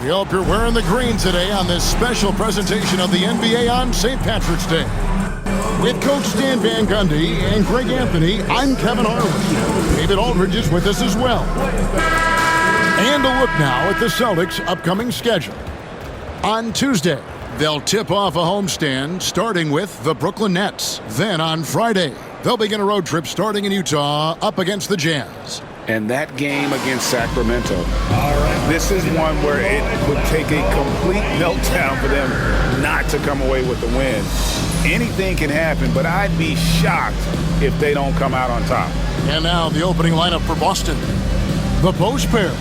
We hope you're wearing the green today on this special presentation of the NBA on St. Patrick's Day. With Coach Stan Van Gundy and Greg Anthony, I'm Kevin Harlan. David Aldridge is with us as well. And a look now at the Celtics' upcoming schedule. On Tuesday, they'll tip off a homestand starting with the Brooklyn Nets. Then on Friday, they'll begin a road trip starting in Utah up against the Jazz. And that game against Sacramento, this is one where it would take a complete meltdown for them not to come away with the win. Anything can happen, but I'd be shocked if they don't come out on top. And now the opening lineup for Boston. The post pair,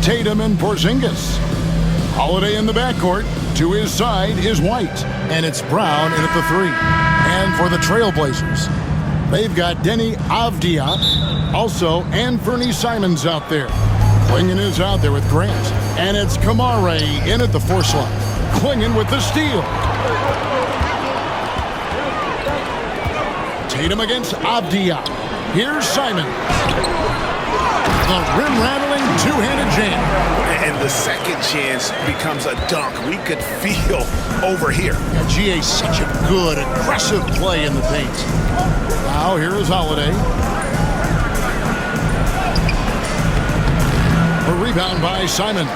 Tatum and Porzingis. Holiday in the backcourt. To his side is White, and it's Brown in at the 3. And for the Trailblazers, they've got Deni Avdija, also Anthony Simons out there. Clingan is out there with Grant, and it's Kamare in at the 4 slot. Clingan with the steal. Tatum against Avdija. Here's Simons. The rim-rattling two-handed jam. And the second chance becomes a dunk. We could feel over here. Yeah, GA's such a good, aggressive play in the paint. Now here is Holiday. A rebound by Simons.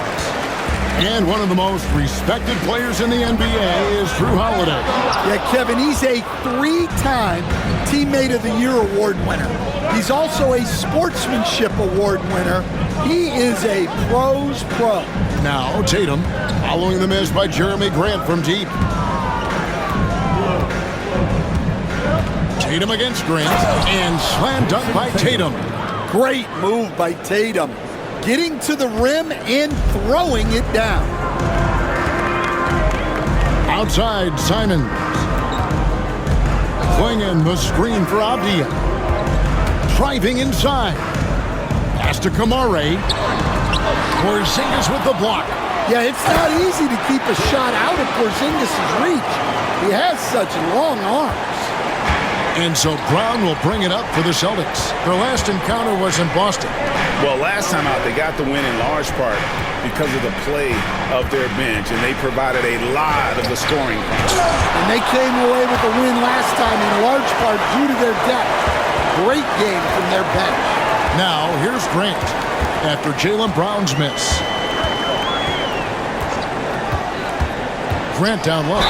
And one of the most respected players in the NBA is Drew Holiday. Yeah, Kevin, he's a 3-time Teammate of the Year award winner. He's also a Sportsmanship Award winner. He is a pro's pro. Now Tatum, following the miss by Jeremy Grant from deep. Tatum against Grant, and slam dunk by Tatum. Great move by Tatum. Getting to the rim and throwing it down. Outside, Simons. Clingan, the screen for Avdija. Driving inside. Pass to Kamare. Porzingis with the block. Yeah, it's not easy to keep a shot out of Porzingis' reach. He has such long arms. And so Brown will bring it up for the Celtics. Their last encounter was in Boston. Well, last time out, they got the win in large part because of the play of their bench, and they provided a lot of the scoring. And they came away with the win last time in large part due to their depth. Great game from their bench. Now, here's Grant after Jaylen Brown's miss. Grant down low.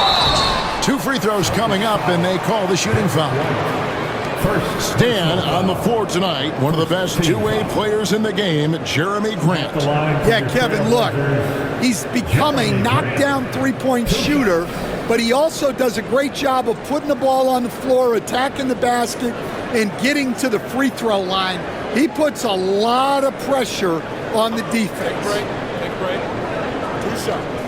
2 free throws coming up, and they call the shooting foul. Stan on the floor tonight, one of the best two-way players in the game, Jeremy Grant. Yeah, Kevin, look, he's become a knockdown three-point shooter, but he also does a great job of putting the ball on the floor, attacking the basket, and getting to the free throw line. He puts a lot of pressure on the defense. Take a break. 2 shots.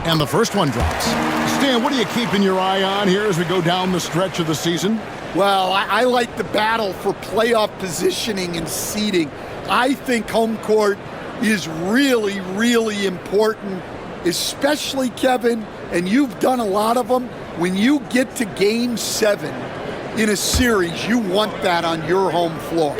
And the first one drops. Stan, what are you keeping your eye on here as we go down the stretch of the season? Well, I like the battle for playoff positioning and seeding. I think home court is really, really important, especially, Kevin, and you've done a lot of them, when you get to Game 7 in a series, you want that on your home floor.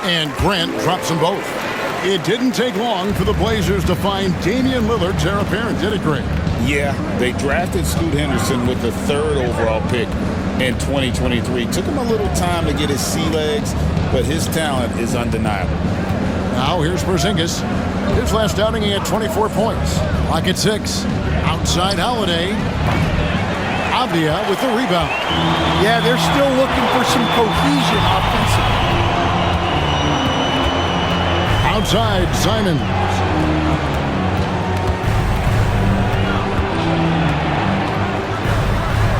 And Grant drops them both. It didn't take long for the Blazers to find Damian Lillard's heir apparent, did it, Greg? Yeah, they drafted Scoot Henderson with the 3rd overall pick in 2023. Took him a little time to get his sea legs, but his talent is undeniable. Now here's Porzingis. His last outing, he had 24 points. Clock at 6. Outside Holiday. Avdija with the rebound. Yeah, they're still looking for some cohesion offensively. Outside, Simons.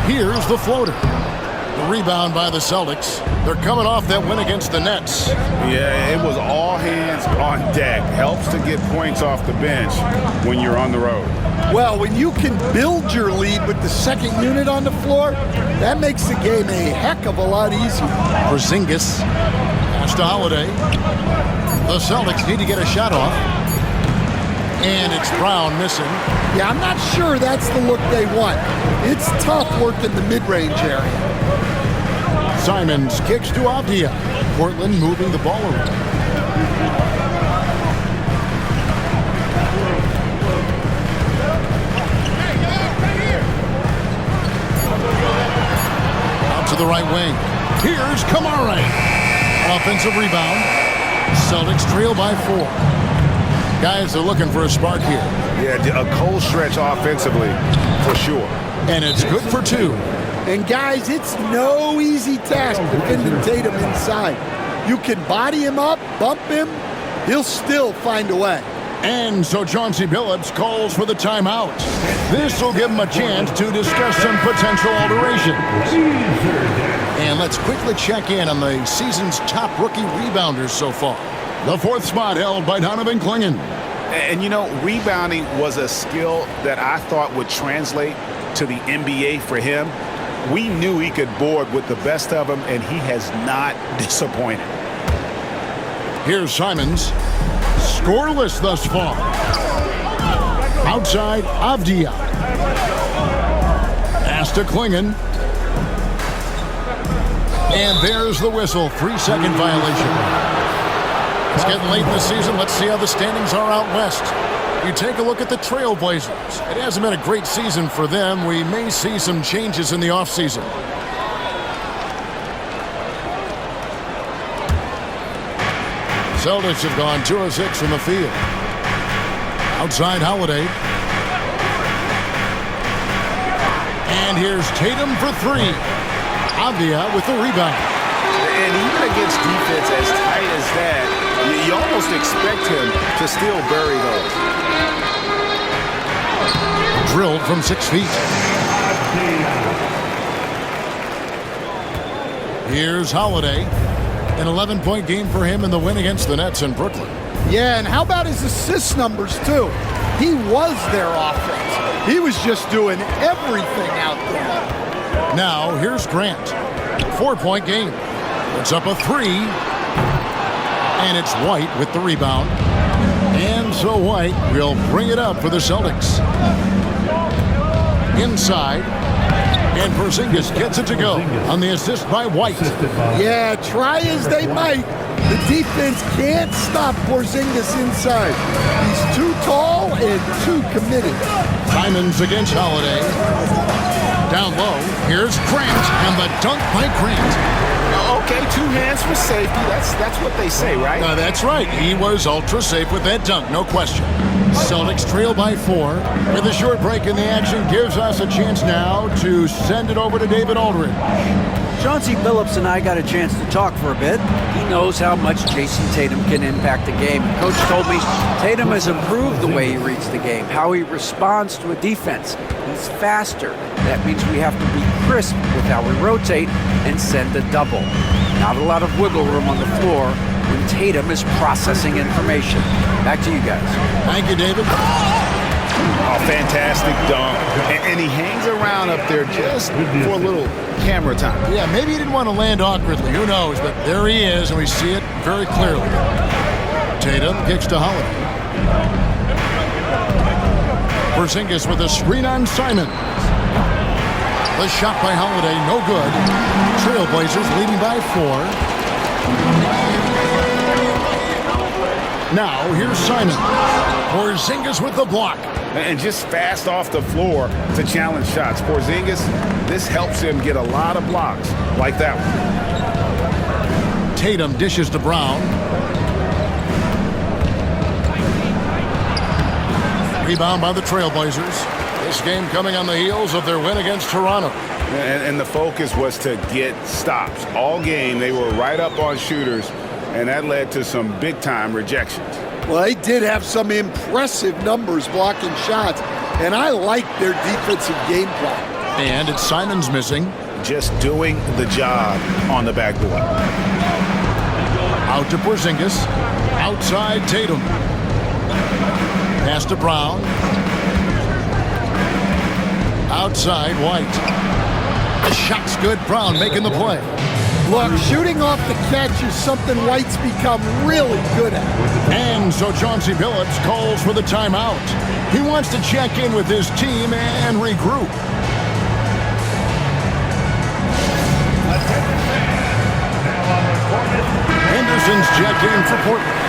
Here's the floater. The rebound by the Celtics. They're coming off that win against the Nets. Yeah, it was all hands on deck. Helps to get points off the bench when you're on the road. Well, when you can build your lead with the second unit on the floor, that makes the game a heck of a lot easier. Porzingis. Pass to Holiday. The Celtics need to get a shot off. And it's Brown missing. Yeah, I'm not sure that's the look they want. It's tough working the mid-range area. Simons kicks to Avdia. Portland moving the ball around. Out to the right wing. Here's Kamara. Offensive rebound. Celtics trail by 4. Guys are looking for a spark here. Yeah, a cold stretch offensively, for sure. And it's good for 2. And guys, it's no easy task defending Tatum inside. You can body him up, bump him, he'll still find a way. And so Chauncey Billups calls for the timeout. This will give him a chance to discuss some potential alterations. And let's quickly check in on the season's top rookie rebounders so far. The 4th spot held by Donovan Clingan. And you know, rebounding was a skill that I thought would translate to the NBA for him. We knew he could board with the best of them, and he has not disappointed. Here's Simons. Scoreless thus far. Outside, Avdia. Pass to Clingan. And there's the whistle. 3-second violation. It's getting late in the season. Let's see how the standings are out west. You take a look at the Trailblazers. It hasn't been a great season for them. We may see some changes in the offseason. Celtics have gone 2 of 6 from the field. Outside Holiday. And here's Tatum for 3. Avdia with the rebound. And even against defense as tight as that, you almost expect him to still bury those. Drilled from 6 feet. Here's Holiday. An 11-point game for him in the win against the Nets in Brooklyn. Yeah, and how about his assist numbers, too? He was their offense. He was just doing everything out there. Now, here's Grant. 4-point game. It's up a 3. And it's White with the rebound. And so White will bring it up for the Celtics. Inside. And Porzingis gets it to go on the assist by White. Yeah, try as they might, the defense can't stop Porzingis inside. He's too tall and too committed. Simons against Holiday. Down low, here's Grant, and the dunk by Grant. Okay, 2 hands for safety. That's what they say, right? That's right. He was ultra safe with that dunk, no question. Celtics trail by 4. With a short break in the action gives us a chance now to send it over to David Aldridge. Chauncey Billups and I got a chance to talk for a bit. He knows how much Jason Tatum can impact the game. Coach told me Tatum has improved the way he reads the game, how he responds to a defense. He's faster. That means we have to be crisp with how we rotate and send a double. Not a lot of wiggle room on the floor when Tatum is processing information. Back to you guys. Thank you, David. Oh, fantastic dunk. And he hangs around up there just for a little camera time. Yeah, maybe he didn't want to land awkwardly. Who knows? But there he is, and we see it very clearly. Tatum kicks to Holiday. Porzingis with a screen on Simon. The shot by Holiday, no good. Trailblazers leading by 4. Now, here's Simon. Porzingis with the block. And just fast off the floor to challenge shots. Porzingis, this helps him get a lot of blocks like that one. Tatum dishes to Brown. Rebound by the Trailblazers. This game coming on the heels of their win against Toronto. And the focus was to get stops. All game, they were right up on shooters, and that led to some big-time rejections. Well, they did have some impressive numbers blocking shots, and I like their defensive game plan. And it's Simons missing. Just doing the job on the backboard. Out to Porzingis. Outside Tatum. Pass to Brown. Outside White. The shot's good. Brown making the play. Look, shooting off the catch is something White's become really good at. And so Chauncey Billups calls for the timeout. He wants to check in with his team and regroup. Henderson's checked in for Portland.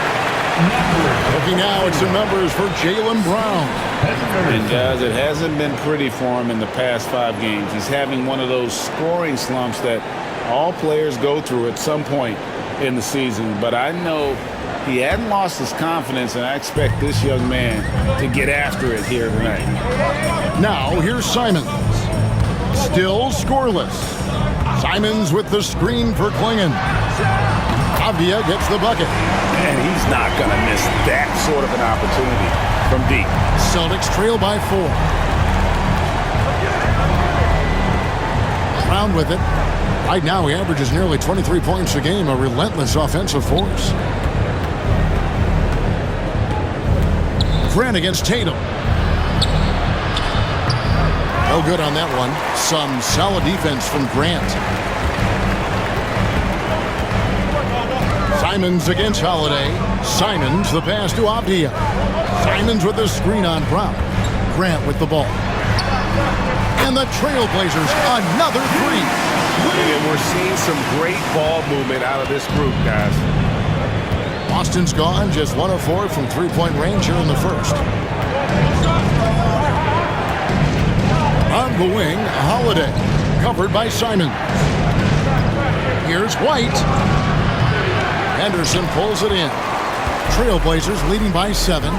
Looking now at some numbers for Jaylen Brown. And guys, it hasn't been pretty for him in the past 5 games. He's having one of those scoring slumps that all players go through at some point in the season. But I know he hadn't lost his confidence, and I expect this young man to get after it here tonight. Now, here's Simons. Still scoreless. Simons with the screen for Klingon. Avdia gets the bucket. And he's not going to miss that sort of an opportunity from deep. Celtics trail by 4. Brown with it. Right now, he averages nearly 23 points a game, a relentless offensive force. Grant against Tatum. No good on that one. Some solid defense from Grant. Simons against Holiday. Simons, the pass to Avdia. Simons with the screen on Brown. Grant with the ball. And the Trailblazers, another 3. And we're seeing some great ball movement out of this group, guys. Boston's gone, just 1 of 4 from three-point range here in the first. On the wing, Holiday, covered by Simons. Here's White. Henderson pulls it in. Trailblazers leading by 7.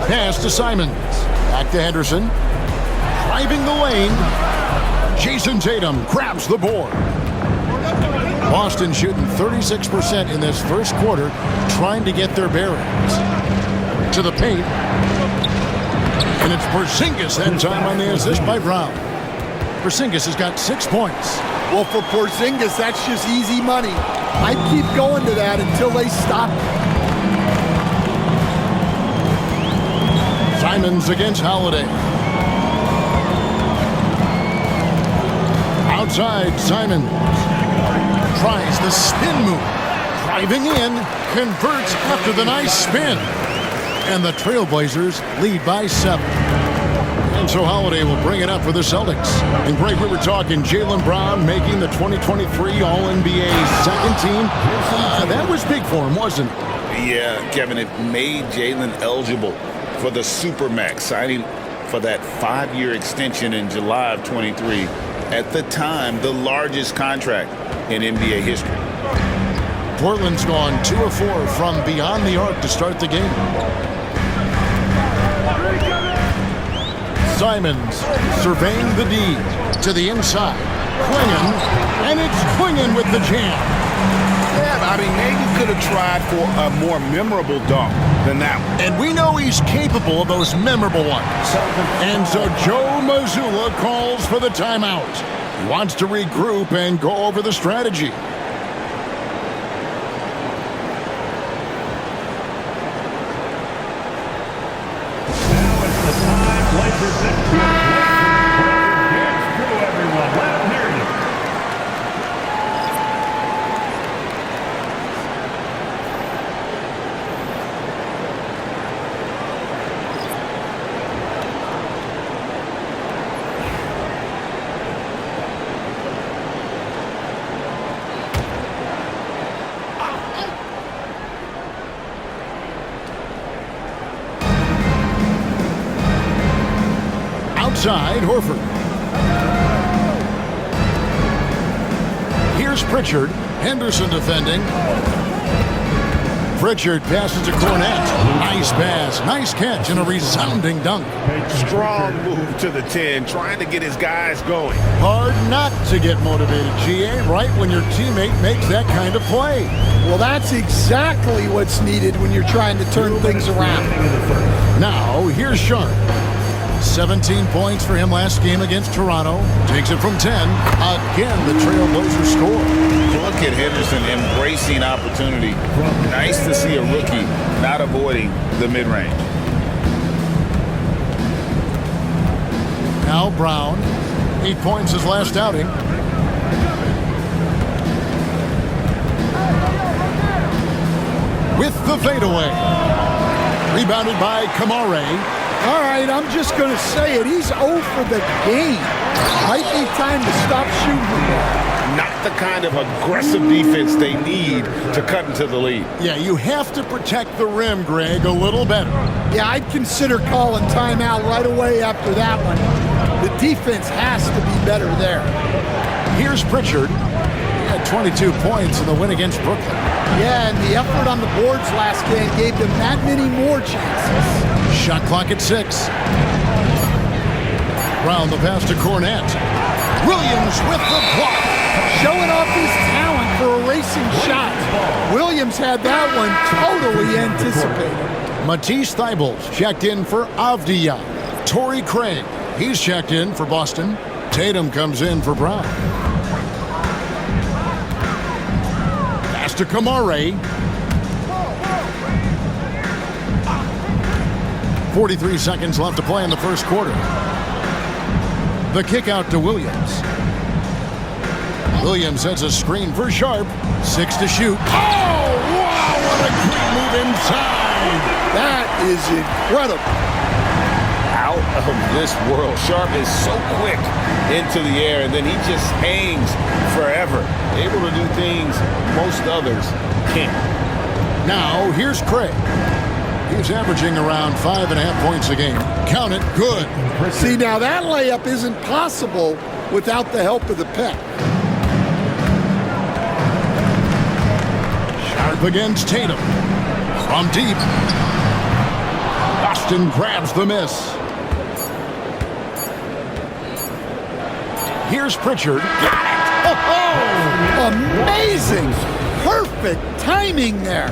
Pass to Simons. Back to Henderson. Driving the lane. Jason Tatum grabs the board. Boston shooting 36% in this first quarter, trying to get their bearings. To the paint. And it's Porzingis that time on the assist by Brown. Porzingis has got 6 points. Well, for Porzingis, that's just easy money. I keep going to that until they stop. Simons against Holiday. Outside, Simons tries the spin move. Driving in, converts after the nice spin. And the Trailblazers lead by 7. And so Holiday will bring it up for the Celtics. And Greg, we were talking Jaylen Brown making the 2023 All-NBA second team. That was big for him, wasn't it? Yeah, Kevin, it made Jaylen eligible for the Supermax, signing for that 5-year extension in July of 23. At the time, the largest contract in NBA history. Portland's gone 2 of 4 from beyond the arc to start the game. Simons surveying the D to the inside. Klingon, and it's Klingon with the jam. Yeah, I mean, maybe could have tried for a more memorable dunk than that one. And we know he's capable of those memorable ones. And so Joe Mazzulla calls for the timeout. He wants to regroup and go over the strategy. Outside, Horford. Here's Pritchard. Henderson defending. Pritchard passes to Cornette. Nice pass, nice catch, and a resounding dunk. Strong move to the 10, trying to get his guys going. Hard not to get motivated, GA, right when your teammate makes that kind of play. Well, that's exactly what's needed when you're trying to turn things around. Now, here's Sharp. 17 points for him last game against Toronto. Takes it from 10. Again, the Trailblazers score. Look at Henderson embracing opportunity. Nice to see a rookie not avoiding the mid-range. Now Brown. 8 points his last outing. With the fadeaway. Rebounded by Kamare. All right, I'm just going to say it. He's 0 for the game. Might be time to stop shooting the ball. Not the kind of aggressive defense they need to cut into the lead. Yeah, you have to protect the rim, Greg, a little better. Yeah, I'd consider calling timeout right away after that one. The defense has to be better there. Here's Pritchard. He had 22 points in the win against Brooklyn. Yeah, and the effort on the boards last game gave them that many more chances. Shot clock at 6. Round the pass to Cornette. Williams with the block. Showing off his talent for a racing shot. Williams had that one totally anticipated. Matisse Thybulle checked in for Avdia. Torrey Craig, he's checked in for Boston. Tatum comes in for Brown. Pass to Kamare. 43 seconds left to play in the first quarter. The kick out to Williams. Williams sets a screen for Sharp. 6 to shoot. Oh, wow, what a great move inside. That is incredible. Out of this world. Sharp is so quick into the air, and then he just hangs forever. Able to do things most others can't. Now, here's Craig. He's averaging around 5.5 points a game. Count it, good. See, now that layup isn't possible without the help of the pec. Sharp against Tatum. From deep. Boston grabs the miss. Here's Pritchard. Got it! Oh, amazing! Perfect timing there.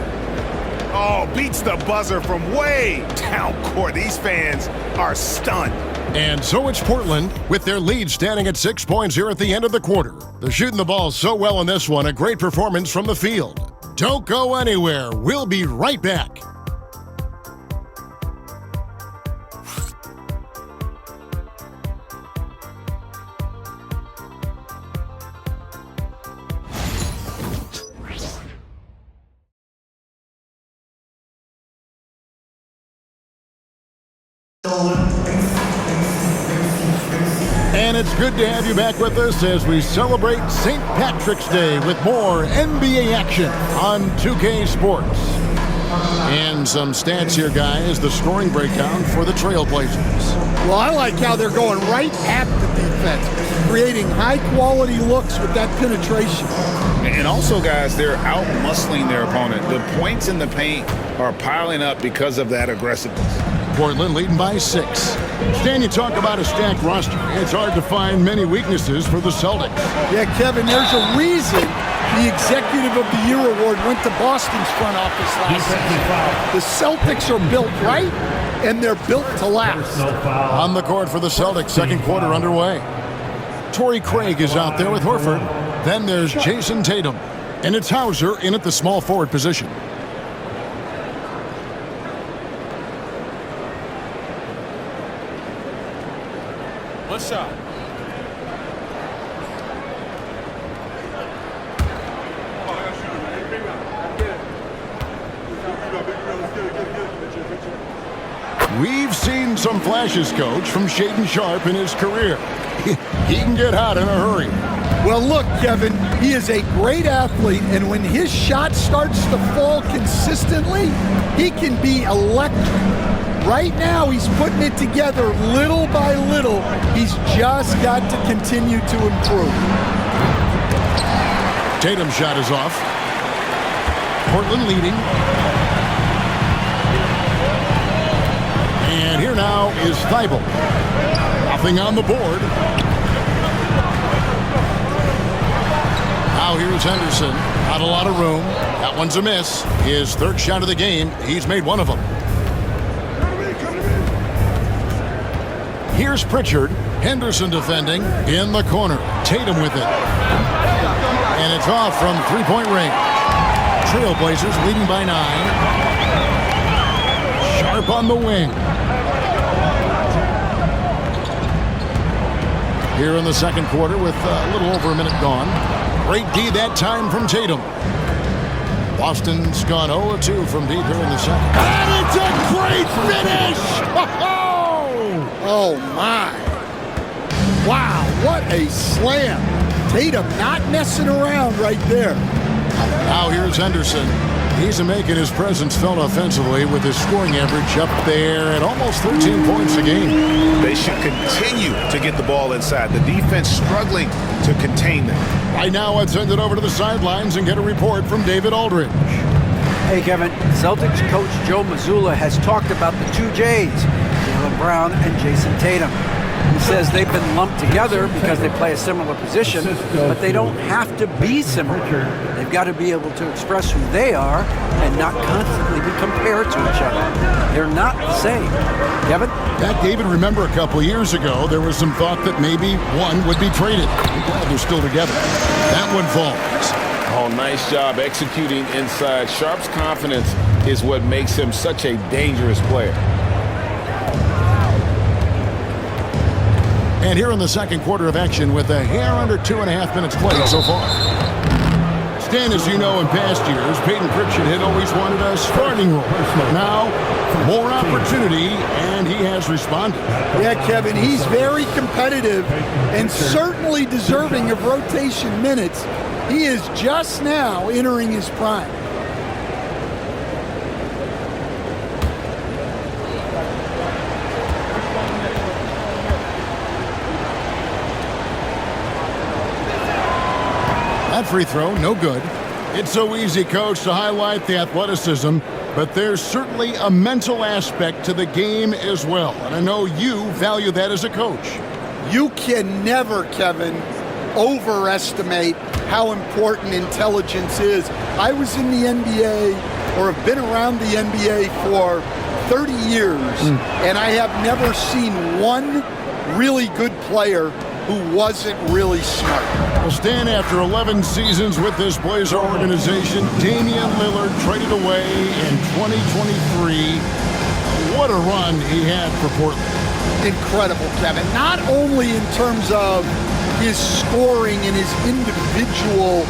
Oh, beats the buzzer from way down court. These fans are stunned. And so it's Portland with their lead standing at 6 points here at the end of the quarter. They're shooting the ball so well in this one. A great performance from the field. Don't go anywhere. We'll be right back. And it's good to have you back with us as we celebrate St. Patrick's Day with more NBA action on 2K Sports. And some stats here, guys. The scoring breakdown for the Trailblazers. Well, I like how they're going right at the defense, creating high-quality looks with that penetration. And also, guys, they're out-muscling their opponent. The points in the paint are piling up because of that aggressiveness. Portland leading by 6. Stan, you talk about a stacked roster. It's hard to find many weaknesses for the Celtics. Yeah, Kevin, there's a reason the Executive of the Year award went to Boston's front office last season. The Celtics are built right, and they're built to last. On the court for the Celtics, second quarter underway. Torrey Craig is out there with Horford. Then there's Jason Tatum. And it's Hauser in at the small forward position. One shot. We've seen some flashes, Coach, from Shaedon Sharp in his career. He can get hot in a hurry. Well, look, Kevin, he is a great athlete, and when his shot starts to fall consistently, he can be electric. Right now, he's putting it together little by little. He's just got to continue to improve. Tatum's shot is off. Portland leading. And here now is Thybulle. Nothing on the board. Now here's Henderson. Not a lot of room. That one's a miss. His third shot of the game. He's made one of them. Here's Pritchard. Henderson defending in the corner. Tatum with it. And it's off from three-point range. Trailblazers leading by 9. Sharp on the wing. here in the second quarter with a little over a minute gone. Great D that time from Tatum. Boston's gone 0-2 from deep here in the second. And it's a great finish! Oh, my. Wow, what a slam. Tatum not messing around right there. Now here's Henderson. He's making his presence felt offensively with his scoring average up there at almost 13 points a game. They should continue to get the ball inside. The defense struggling to contain them. Right now, I'd send it over to the sidelines and get a report from David Aldridge. Hey, Kevin. Celtics coach Joe Mazzulla has talked about the two J's, Jaylen Brown and Jason Tatum. He says they've been lumped together because they play a similar position, but they don't have to be similar. They've got to be able to express who they are and not constantly be compared to each other. They're not the same. Kevin? That, David, remember a couple years ago, there was some thought that maybe one would be traded. I'm glad they're still together. That one falls. Oh, nice job executing inside. Sharp's confidence is what makes him such a dangerous player. And here in the second quarter of action with a hair under 2.5 minutes played so far. Stan, as you know, in past years, Peyton Pritchard had always wanted a starting role. Now, more opportunity, and he has responded. Yeah, Kevin, he's very competitive and certainly deserving of rotation minutes. He is just now entering his prime. That free throw, no good. It's so easy, Coach, to highlight the athleticism, but there's certainly a mental aspect to the game as well. And I know you value that as a coach. You can never, Kevin, overestimate how important intelligence is. I was in the NBA, or have been around the NBA for 30 years, and I have never seen one really good player who wasn't really smart. Well, Stan, after 11 seasons with this Blazer organization, Damian Lillard traded away in 2023. What a run he had for Portland. Incredible, Kevin. Not only in terms of his scoring and his individual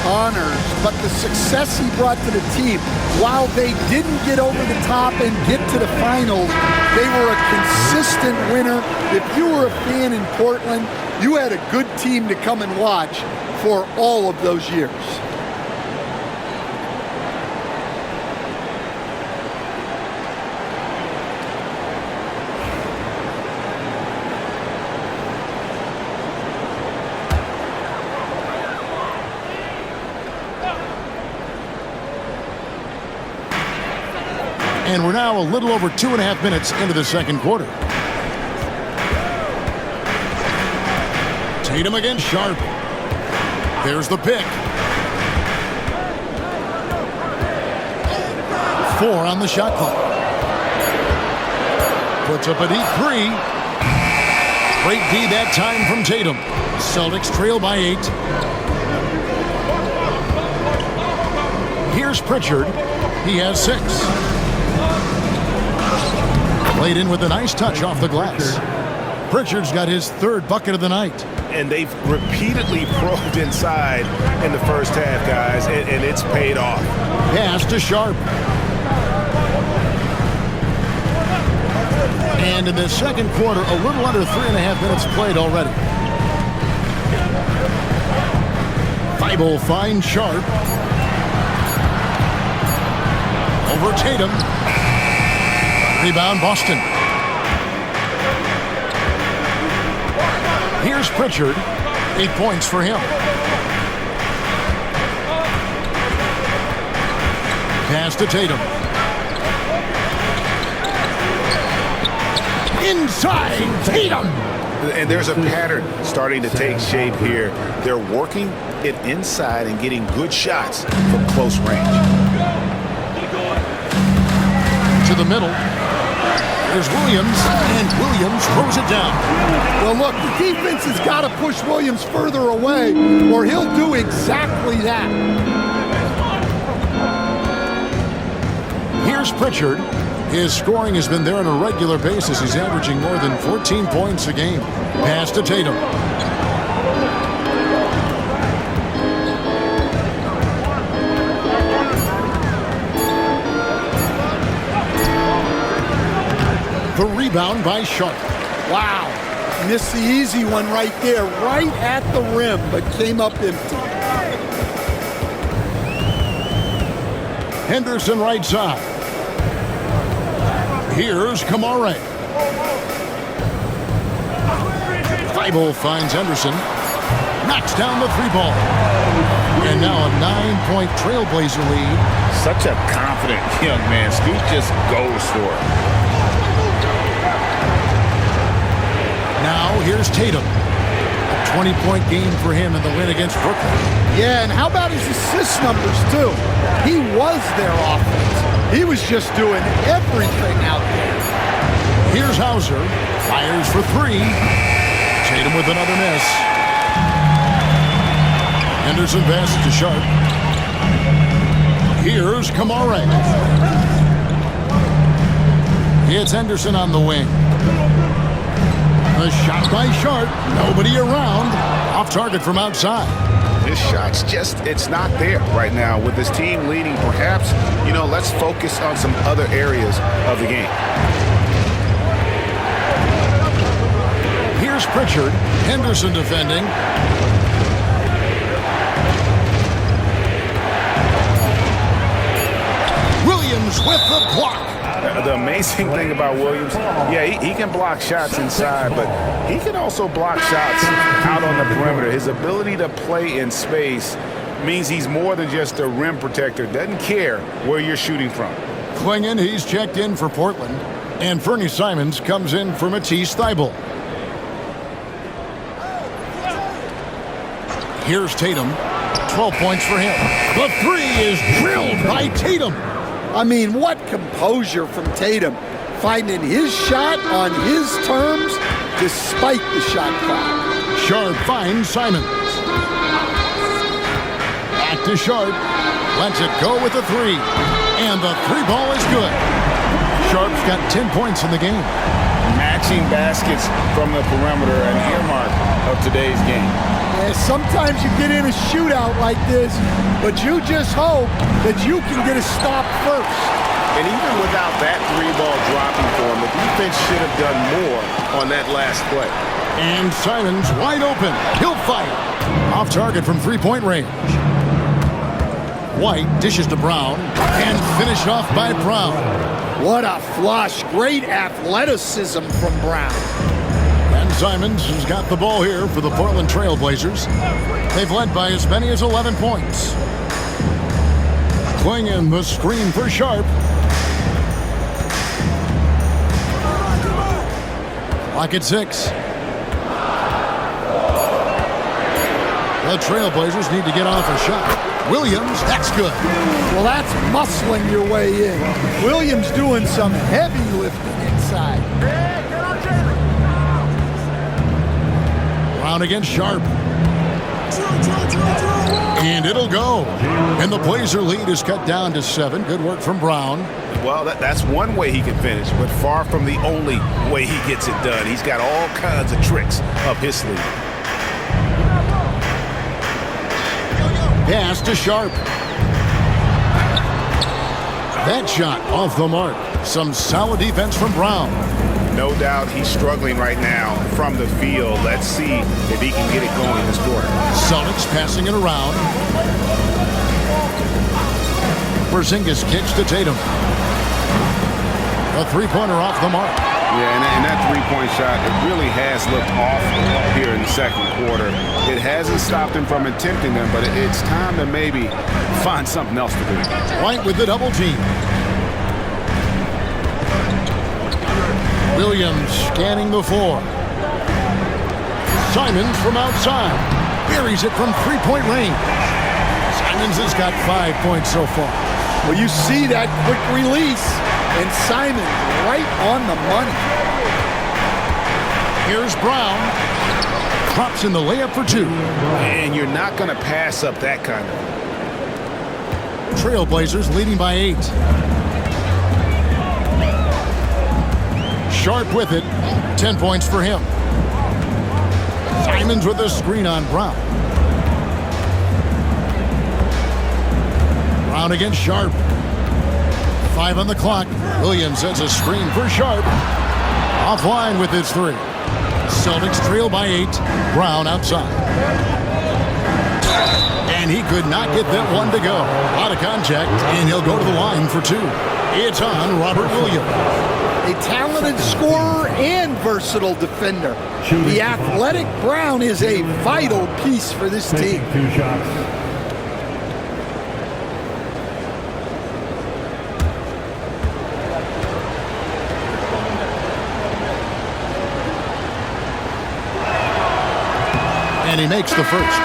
honors, but the success he brought to the team. While they didn't get over the top and get to the finals, they were a consistent winner. If you were a fan in Portland, you had a good team to come and watch for all of those years. And we're now a little over 2.5 minutes into the second quarter. Tatum against Sharp. There's the pick. 4 on the shot clock. Puts up a deep 3. Great D that time from Tatum. Celtics trail by 8. Here's Pritchard. He has 6. Played in with a nice touch off the glass. Pritchard's got his 3rd bucket of the night. And they've repeatedly probed inside in the first half, guys, and it's paid off. Pass to Sharp. And in the second quarter, a little under 3.5 minutes played already. Thibault finds Sharp. Over Tatum. Rebound Boston. Here's Pritchard. 8 points for him. Pass to Tatum. Inside Tatum. And there's a pattern starting to take shape here. They're working it inside and getting good shots from close range. To the middle. There's Williams, and Williams throws it down. Well, look, the defense has got to push Williams further away, or he'll do exactly that. Here's Pritchard. His scoring has been there on a regular basis. He's averaging more than 14 points a game. Pass to Tatum. The rebound by Sharp. Wow. Missed the easy one right there, right at the rim, but came up empty. Henderson right side. Here's Kamara. Thibault finds Henderson. Knocks down the three ball. And now a 9-point Trailblazer lead. Such a confident young man. Scoot just goes for it. Now here's Tatum. A 20-point game for him in the win against Brooklyn. Yeah, and how about his assist numbers, too? He was their offense. He was just doing everything out there. Here's Hauser. Fires for three. Tatum with another miss. Henderson passes to Sharp. Here's Kamara. It's Henderson on the wing. A shot by Sharp. Nobody around. Off target from outside. His shot's just, it's not there right now. With his team leading, perhaps, let's focus on some other areas of the game. Here's Pritchard. Henderson defending. Williams with the block. The amazing thing about Williams, yeah, he can block shots inside, but he can also block shots out on the perimeter. His ability to play in space means he's more than just a rim protector. Doesn't care where you're shooting from. Klingon, he's checked in for Portland. And Fernie Simons comes in for Matisse Thybulle. Here's Tatum. 12 points for him. The three is drilled by Tatum. I mean, what composure from Tatum, finding his shot on his terms despite the shot clock. Sharp finds Simons. Back to Sharp. Lets it go with the three. And the three ball is good. Sharp's got 10 points in the game. Matching baskets from the perimeter, an earmark of today's game. Yeah, sometimes you get in a shootout like this, but you just hope that you can get a stop first. And even without that three ball dropping for him, the defense should have done more on that last play. And Simons wide open. He'll fire. Off target from three-point range. White dishes to Brown and finished off by Brown. What a flush. Great athleticism from Brown. And Simons has got the ball here for the Portland Trailblazers. They've led by as many as 11 points. Klingon the screen for Sharp. Clock at 6. The Trailblazers need to get off a shot. Williams, that's good. Well, that's muscling your way in. Williams doing some heavy lifting inside. Brown against Sharp. And it'll go. And the Blazer lead is cut down to 7. Good work from Brown. Well, that's one way he can finish, but far from the only way he gets it done. He's got all kinds of tricks up his sleeve. Pass to Sharp. That shot off the mark. Some solid defense from Brown. No doubt he's struggling right now from the field. Let's see if he can get it going this quarter. Celtics passing it around. Porzingis kicks to Tatum. A three-pointer off the mark. Yeah, and that three-point shot, it really has looked off here in the second quarter. It hasn't stopped him from attempting them, but it's time to maybe find something else to do. White with the double team. Williams scanning the floor. Simons from outside. Buries it from three-point range. Simons has got 5 points so far. Well, you see that quick release, and Simon right on the money. Here's Brown. Drops in the layup for 2. And you're not going to pass up that kind of. Trailblazers leading by 8. Sharp with it. 10 points for him. Simons with a screen on Brown. Brown against Sharp. 5 on the clock. Williams sends a screen for Sharp. Offline with his 3. Celtics trail by 8. Brown outside. And he could not get that one to go. A lot of contact, and he'll go to the line for 2. It's on Robert Williams. A talented scorer and versatile defender. The athletic Brown is a vital piece for this team. 2 shots. And he makes the first.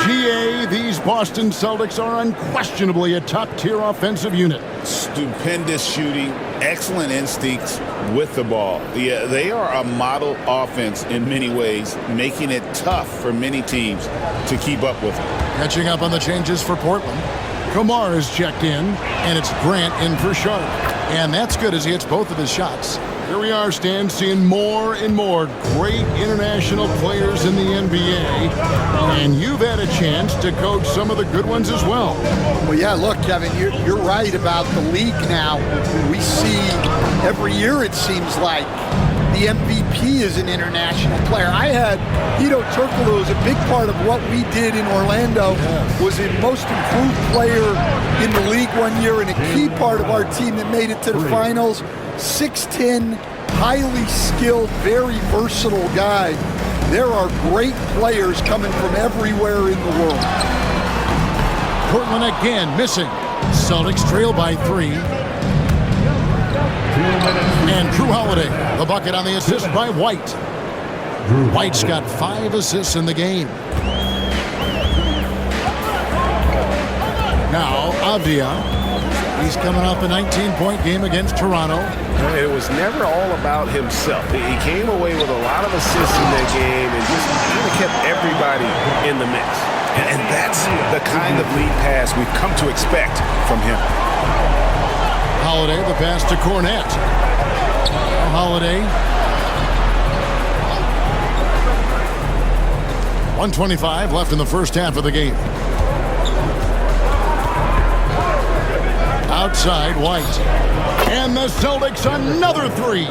GA, these Boston Celtics are unquestionably a top-tier offensive unit. Stupendous shooting, excellent instincts with the ball. Yeah, they are a model offense in many ways, making it tough for many teams to keep up with them. Catching up on the changes for Portland. Kumar is checked in, and it's Grant in for Sharp. And that's good as he hits both of his shots. Here we are, Stan, seeing more and more great international players in the NBA. And you've had a chance to coach some of the good ones as well. Well, yeah, look, Kevin, you're right about the league now. We see every year, it seems like, the MVP is an international player. I had Hito Turkoglu, who was a big part of what we did in Orlando, was a most improved player in the league one year and a key part of our team that made it to the finals. 6'10", highly skilled, very versatile guy. There are great players coming from everywhere in the world. Portland again missing. Celtics trail by 3. And Drew Holiday, the bucket on the assist by White. White's got 5 assists in the game. Now, Avdia. He's coming off a 19-point game against Toronto. It was never all about himself. He came away with a lot of assists in that game and just kind of kept everybody in the mix. And that's the kind of lead pass we've come to expect from him. Holiday, the pass to Cornette. Holiday. 1:25 left in the first half of the game. Outside, White. And the Celtics another 3.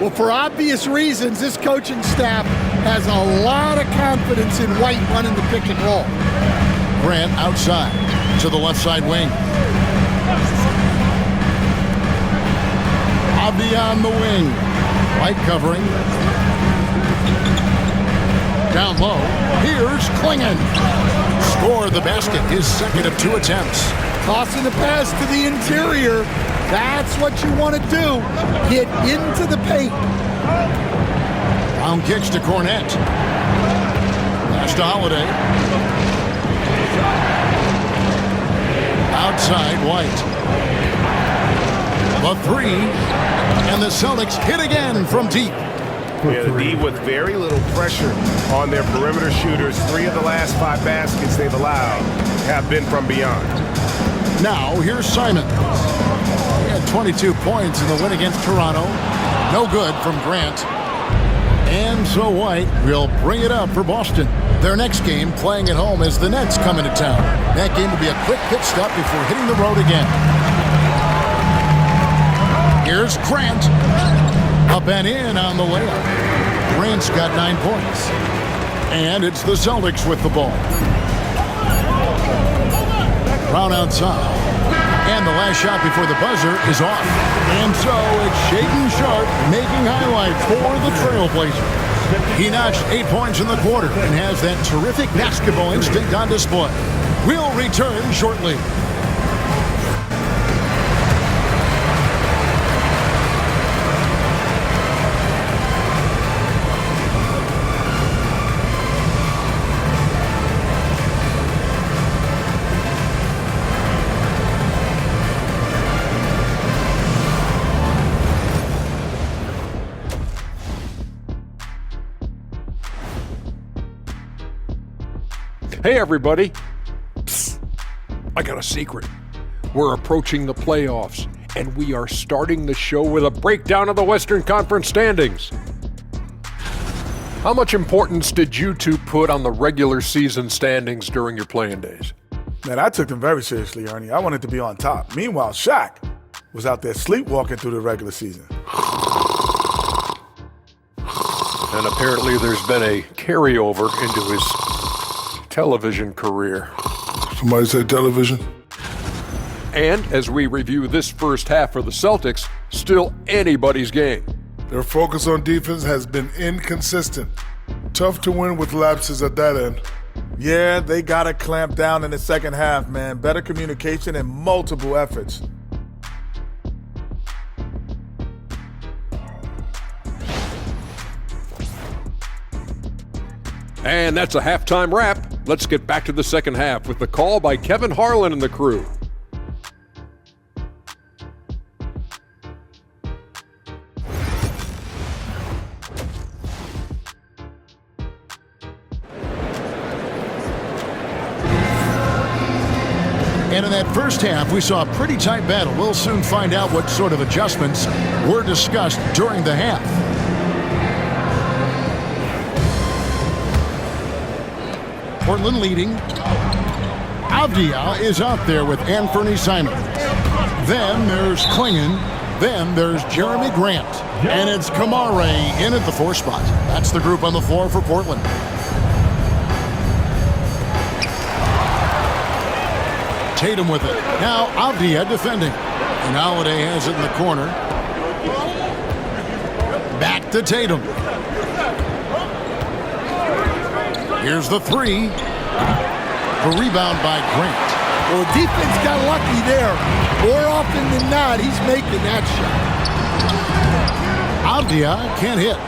Well, for obvious reasons, this coaching staff has a lot of confidence in White running the pick and roll. Grant outside to the left side wing. Avdia on the wing. White covering. Down low. Here's Klingon. Score the basket. His second of 2 attempts. Tossing the pass to the interior. That's what you want to do. Get into the paint. Brown kicks to Cornette. Pass to Holiday. Outside, White. The 3. And the Celtics hit again from deep. Yeah, the D with very little pressure on their perimeter shooters. 3 of the last 5 baskets they've allowed have been from beyond. Now, here's Simons. He had 22 points in the win against Toronto. No good from Grant. And so White will bring it up for Boston. Their next game, playing at home, as the Nets come into town. That game will be a quick pit stop before hitting the road again. Here's Grant. Up and in on the layup. Grant's got 9 points. And it's the Celtics with the ball. Brown outside. And the last shot before the buzzer is off. And so it's Shaedon Sharpe making highlights for the Trailblazers. He notched 8 points in the quarter and has that terrific basketball instinct on display. We'll return shortly. Hey, everybody. Psst. I got a secret. We're approaching the playoffs, and we are starting the show with a breakdown of the Western Conference standings. How much importance did you two put on the regular season standings during your playing days? Man, I took them very seriously, Ernie. I wanted to be on top. Meanwhile, Shaq was out there sleepwalking through the regular season. And apparently there's been a carryover into his television career. Somebody say television? And as we review this first half for the Celtics, still anybody's game. Their focus on defense has been inconsistent. Tough to win with lapses at that end. Yeah, they got to clamp down in the second half, man. Better communication and multiple efforts. And that's a halftime wrap. Let's get back to the second half with the call by Kevin Harlan and the crew. And in that first half, we saw a pretty tight battle. We'll soon find out what sort of adjustments were discussed during the half. Portland leading. Avdia is out there with Anthony Simons. Then there's Klingon. Then there's Jeremy Grant. And it's Kamare in at the 4 spot. That's the group on the floor for Portland. Tatum with it. Now Avdia defending. And Holiday has it in the corner. Back to Tatum. Here's the 3. The rebound by Grant. Well, the defense got lucky there. More often than not, he's making that shot. Avdia can't hit.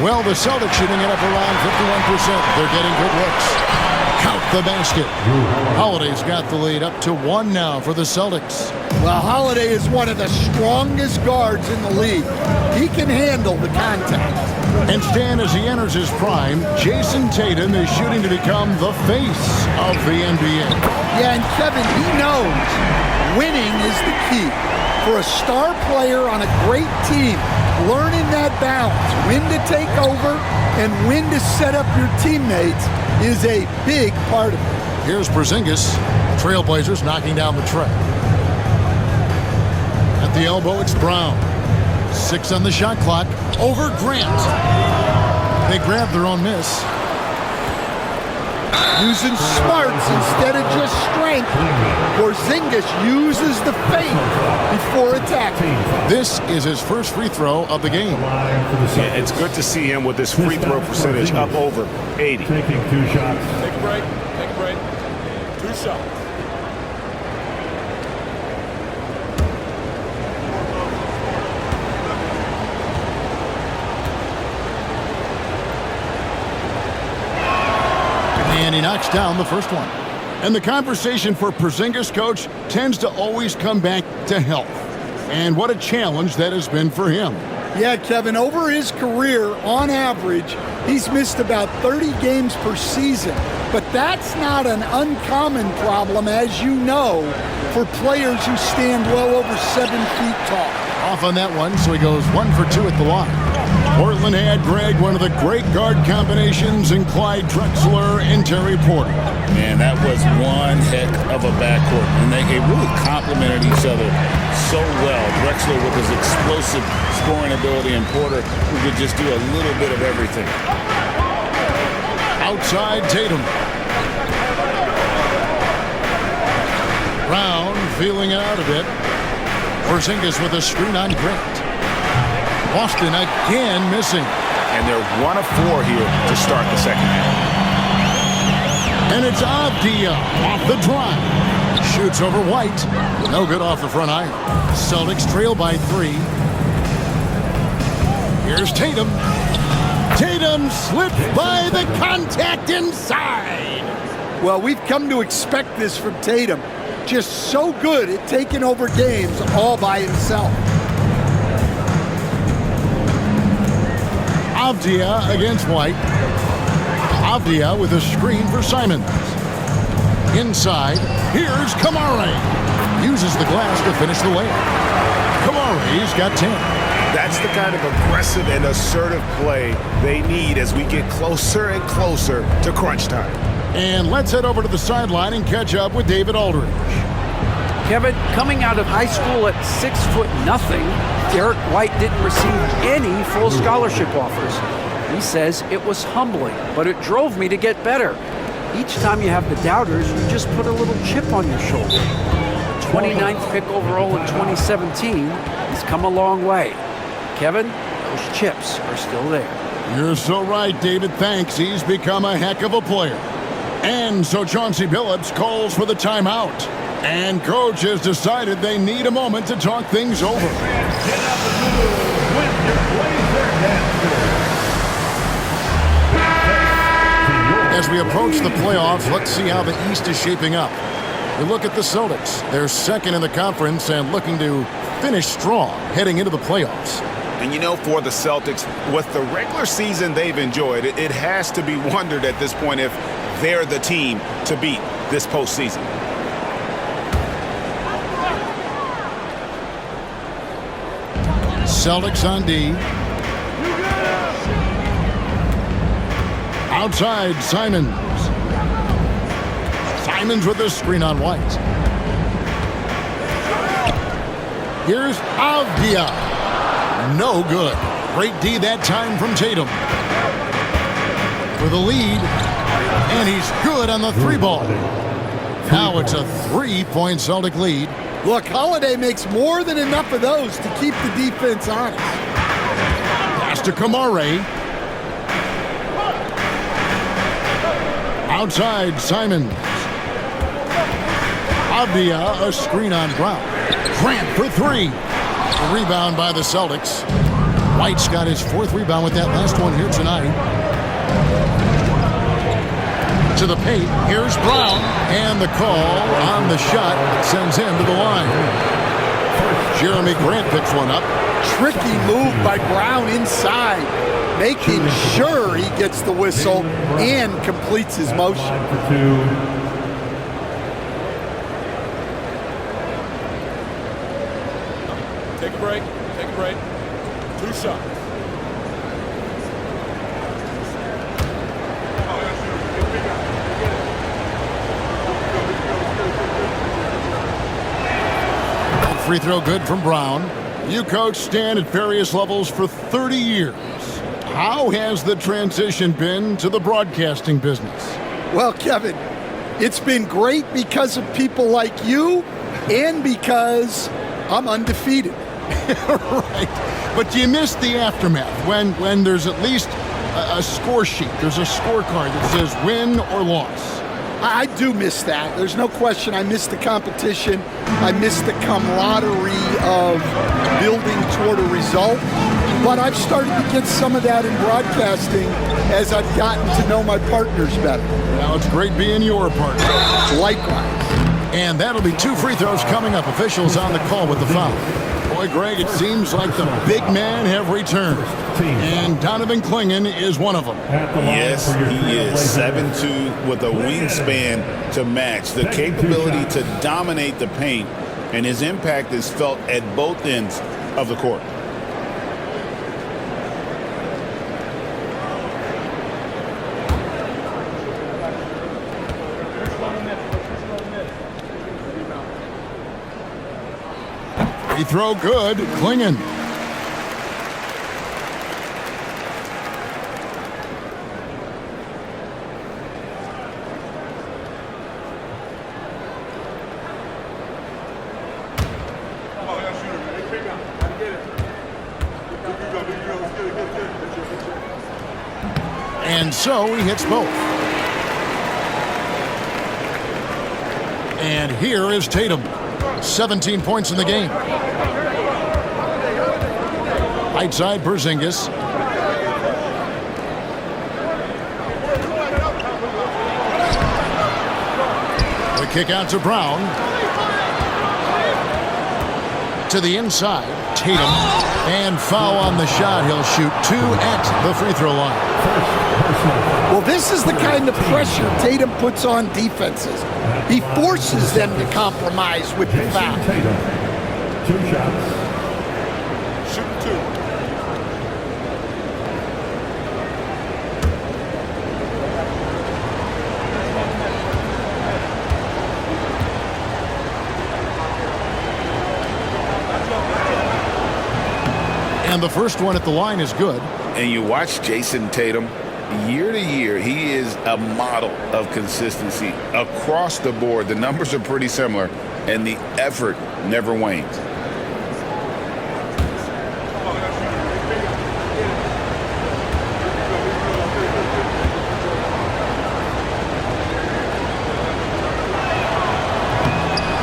Well, the Celtics shooting it up around 51%. They're getting good looks. Count the basket. Holiday's got the lead up to 1 now for the Celtics. Well, Holiday is one of the strongest guards in the league. He can handle the contact. And Stan, as he enters his prime, Jason Tatum is shooting to become the face of the NBA. Yeah, and Kevin, he knows winning is the key. For a star player on a great team, learning that balance, when to take over and when to set up your teammates is a big part of it. Here's Porzingis. Trailblazers knocking down the tray. At the elbow, it's Brown. 6 on the shot clock. Over Grant. They grab their own miss. Using smarts instead of just strength. Porzingis uses the feint before attacking. This is his first free throw of the game. Yeah, it's good to see him with his free throw percentage up over 80. Taking 2 shots. Take a break. Take a break. 2 shots. And he knocks down the first one. And the conversation for Porzingis, coach, tends to always come back to health. And what a challenge that has been for him. Yeah, Kevin, over his career, on average, he's missed about 30 games per season. But that's not an uncommon problem, as you know, for players who stand well over 7 feet tall. Off on that one, so he goes 1 for 2 at the line. Portland had, Greg, one of the great guard combinations in Clyde Drexler and Terry Porter. Man, that was one heck of a backcourt. And they really complemented each other so well. Drexler with his explosive scoring ability and Porter who could just do a little bit of everything. Outside Tatum. Brown feeling it out a bit. Porzingis with a screen on Grant. Boston again missing. And they're 1 of 4 here to start the second half. And it's Avdia off the drive. Shoots over White. No good off the front iron. Celtics trail by 3. Here's Tatum. Tatum slipped by the contact inside. Well, we've come to expect this from Tatum. Just so good at taking over games all by himself. Avdia against White. Avdia with a screen for Simons. Inside, here's Kamare. uses the glass to finish the layup. Kamari's got 10. That's the kind of aggressive and assertive play they need as we get closer and closer to crunch time. And let's head over to the sideline and catch up with David Aldridge. Kevin, coming out of high school at 6'0", Derek White didn't receive any full scholarship offers. He says it was humbling, but it drove me to get better. Each time you have the doubters, you just put a little chip on your shoulder. The 29th pick overall in 2017, he's come a long way. Kevin, those chips are still there. You're so right, David. Thanks. He's become a heck of a player. And so Chauncey Billups calls for the timeout. And coach has decided they need a moment to talk things over. As we approach the playoffs, let's see how the East is shaping up. We look at the Celtics. They're second in the conference and looking to finish strong heading into the playoffs. And you know, for the Celtics, with the regular season they've enjoyed, it has to be wondered at this point if they're the team to beat this postseason. Celtics on D. Outside, Simons. Simons with the screen on White. Here's Avdia. No good. Great D that time from Tatum. For the lead. And he's good on the three ball. Now it's a 3-point Celtic lead. Look, Holiday makes more than enough of those to keep the defense honest. Pass to Kamari. Outside, Simons. Avdia, a screen on Brown. Grant for three. A rebound by the Celtics. White's got his fourth rebound with that last one here tonight. To the paint. Here's Brown. And the call on the shot that sends him to the line. Jeremy Grant picks one up. Tricky move by Brown inside, making sure he gets the whistle and completes his motion. Take a break. Take a break. 2 shots. Free throw good from Brown. You coach Stan at various levels for 30 years. How has the transition been to the broadcasting business? Well, Kevin, it's been great because of people like you and because I'm undefeated. Right. But you miss the aftermath when there's at least a score sheet. There's a scorecard that says win or loss. I do miss that. There's no question. I miss the competition. I miss the camaraderie of building toward a result. But I've started to get some of that in broadcasting as I've gotten to know my partners better. Now it's great being your partner. Likewise. And that'll be 2 free throws coming up. Officials on the call with the foul. Boy, Greg, it seems like the big men have returned. And Donovan Clingan is one of them. Yes, he is. 7'2" with a wingspan to match. The capability to dominate the paint, and his impact is felt at both ends of the court. Free throw good. Clingan. And so he hits both. And here is Tatum. 17 points in the game. Right side, Porzingis. The kick out to Brown. To the inside, Tatum. And foul on the shot. He'll shoot 2 at the free throw line. Well, this is the kind of pressure Tatum puts on defenses. He forces them to compromise with the foul. 2 shots. Shoot 2. And the first one at the line is good. And you watch Jason Tatum, year to year, he is a model of consistency across the board. The numbers are pretty similar, and the effort never wanes.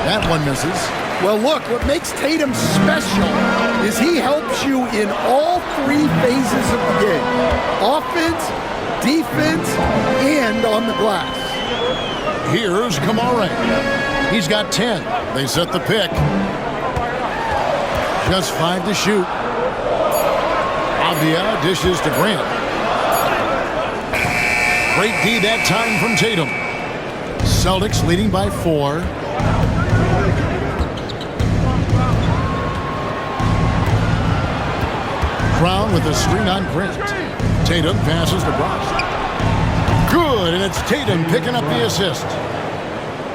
That one misses. Well, look, what makes Tatum special is he helps you in all 3 phases of the game. Offense, defense, and on the glass. Here's Kamara. He's got 10. They set the pick. Just 5 to shoot. Avdia dishes to Grant. Great D that time from Tatum. Celtics leading by 4. Brown with a screen on Grant. Tatum passes to Brown. Good, and it's Tatum picking up the assist.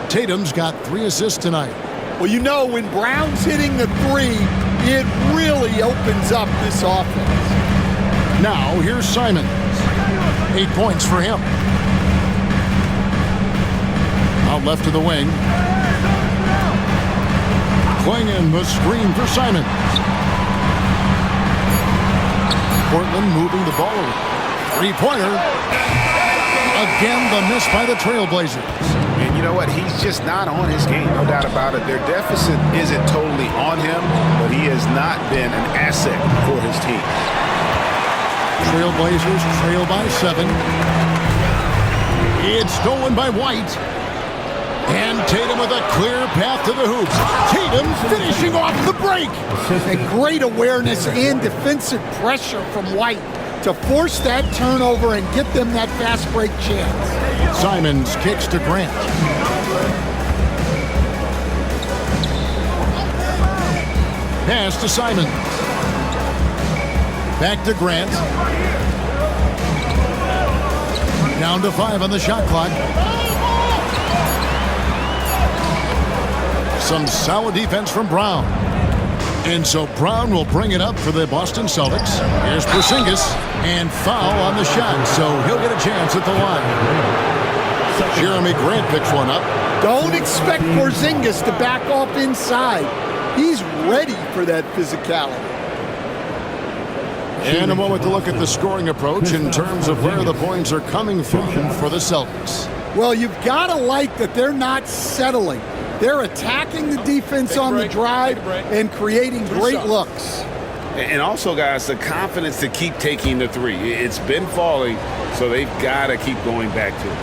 Tatum's got 3 assists tonight. Well, you know, when Brown's hitting the 3, it really opens up this offense. Now, here's Simons. 8 points for him. Out left to the wing. Klingon the screen for Simons. Portland moving the ball over. 3-pointer. Again, the miss by the Trailblazers. And you know what? He's just not on his game, no doubt about it. Their deficit isn't totally on him, but he has not been an asset for his team. Trailblazers trail by 7. It's stolen by White. And Tatum with a clear path to the hoops. Tatum finishing off the break. And great awareness and defensive pressure from White to force that turnover and get them that fast break chance. Simons kicks to Grant. Pass to Simons. Back to Grant. Down to 5 on the shot clock. Some solid defense from Brown. And so Brown will bring it up for the Boston Celtics. Here's Porzingis, and foul on the shot, so he'll get a chance at the line. Jeremy Grant picks one up. Don't expect Porzingis to back off inside. He's ready for that physicality. And a moment to look at the scoring approach in terms of where the points are coming from for the Celtics. Well, you've got to like that they're not settling. They're attacking the defense on the drive and creating great looks. And also, guys, the confidence to keep taking the 3. It's been falling, so they've got to keep going back to it.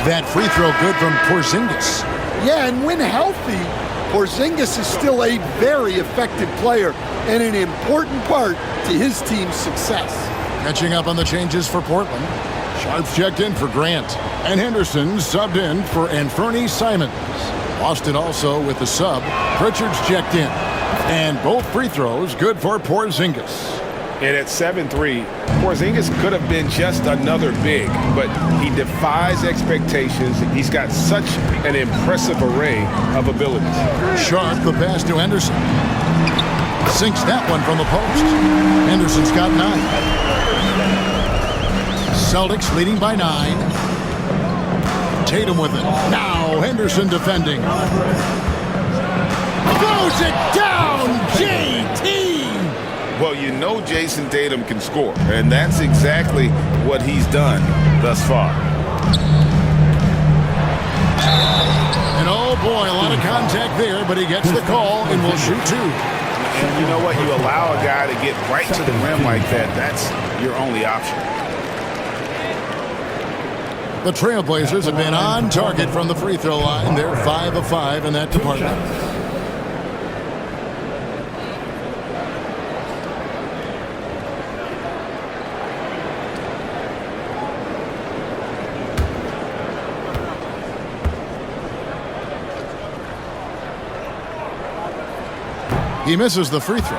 That free throw good from Porzingis. Yeah, and when healthy, Porzingis is still a very effective player and an important part to his team's success. Catching up on the changes for Portland. Sharps checked in for Grant. And Henderson subbed in for Anthony Simons. Boston also with the sub. Pritchard's checked in. And both free throws good for Porzingis. And at 7-3, Porzingis could have been just another big, but he defies expectations. He's got such an impressive array of abilities. Sharp the pass to Henderson. Sinks that one from the post. Henderson's got 9. Celtics leading by 9. Tatum with it. Now Henderson defending. Throws it down, JT! Well, you know Jason Tatum can score, and that's exactly what he's done thus far. And oh boy, a lot of contact there, but he gets the call and will shoot 2. And you know what? You allow a guy to get right to the rim like that, that's your only option. The Trailblazers have been on target from the free throw line. They're 5 of 5 in that department. He misses the free throw.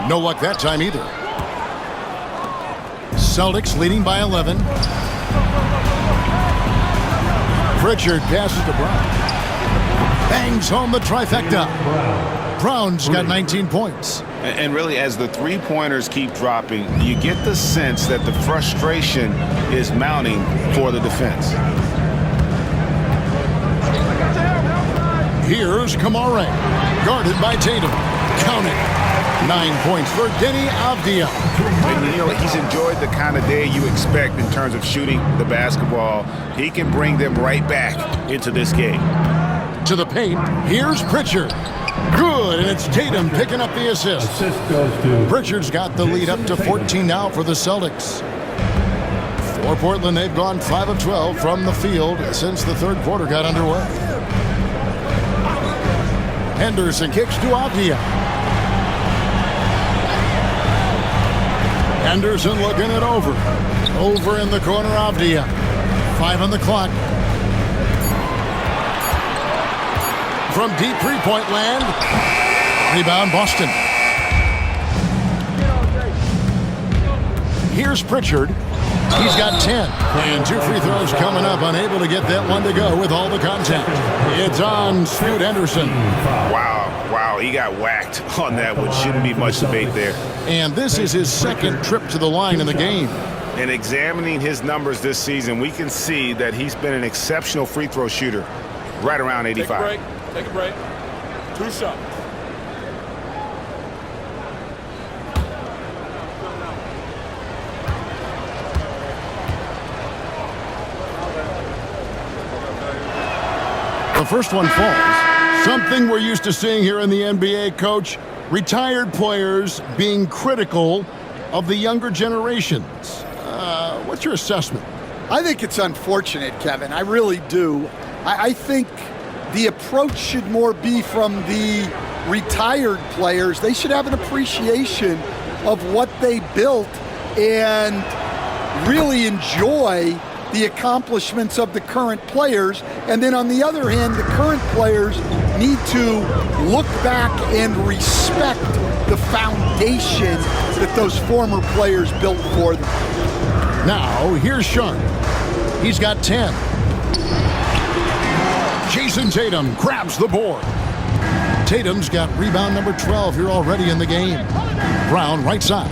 No luck that time either. Celtics leading by 11. Pritchard passes to Brown. Bangs home the trifecta. Brown's got 19 points. And really, as the three-pointers keep dropping, you get the sense that the frustration is mounting for the defense. Here's Kamara, guarded by Tatum. Count it. 9 points for Denny Avdia. And you know, he's enjoyed the kind of day you expect in terms of shooting the basketball. He can bring them right back into this game. To the paint, here's Pritchard. Good, and it's Tatum picking up the assist. Pritchard's got the lead up to 14 now for the Celtics. For Portland, they've gone 5 of 12 from the field since the third quarter got underway. Henderson kicks to Avdia. Henderson looking it over. Over in the corner, Avdia. 5 on the clock. From deep three-point land. Rebound, Boston. Here's Pritchard. He's got 10. And 2 free throws coming up. Unable to get that one to go with all the contact. It's on Scoot Henderson. Wow, he got whacked on that one. Shouldn't be much debate there. And this is his second trip to the line in the game. And examining his numbers this season, we can see that he's been an exceptional free throw shooter, right around 85. Take a break. 2 shots. The first one falls. Something we're used to seeing here in the NBA, Coach. Retired players being critical of the younger generations. What's your assessment? I think it's unfortunate, Kevin. I really do. I think the approach should more be from the retired players. They should have an appreciation of what they built and really enjoy the accomplishments of the current players. And then on the other hand, the current players need to look back and respect the foundation that those former players built for them. Now, here's Sean. He's got 10. Jason Tatum grabs the board. Tatum's got rebound number 12 here already in the game. Brown, right side.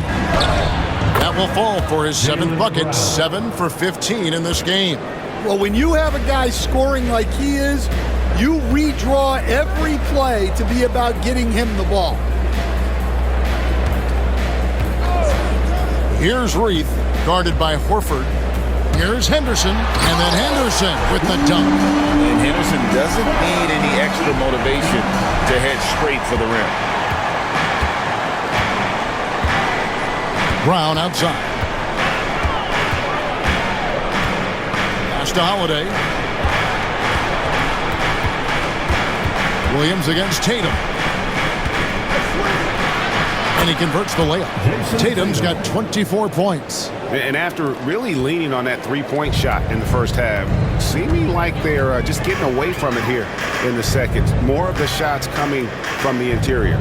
That will fall for his 7th bucket, 7 for 15 in this game. Well, when you have a guy scoring like he is, you redraw every play to be about getting him the ball. Here's Reith, guarded by Horford. Here's Henderson, and then Henderson with the dunk. And Henderson doesn't need any extra motivation to head straight for the rim. Brown outside. Pass to Holiday. Williams against Tatum. And he converts the layup. Tatum's got 24 points. And after really leaning on that three-point shot in the first half, seeming like they're just getting away from it here in the second. More of the shots coming from the interior.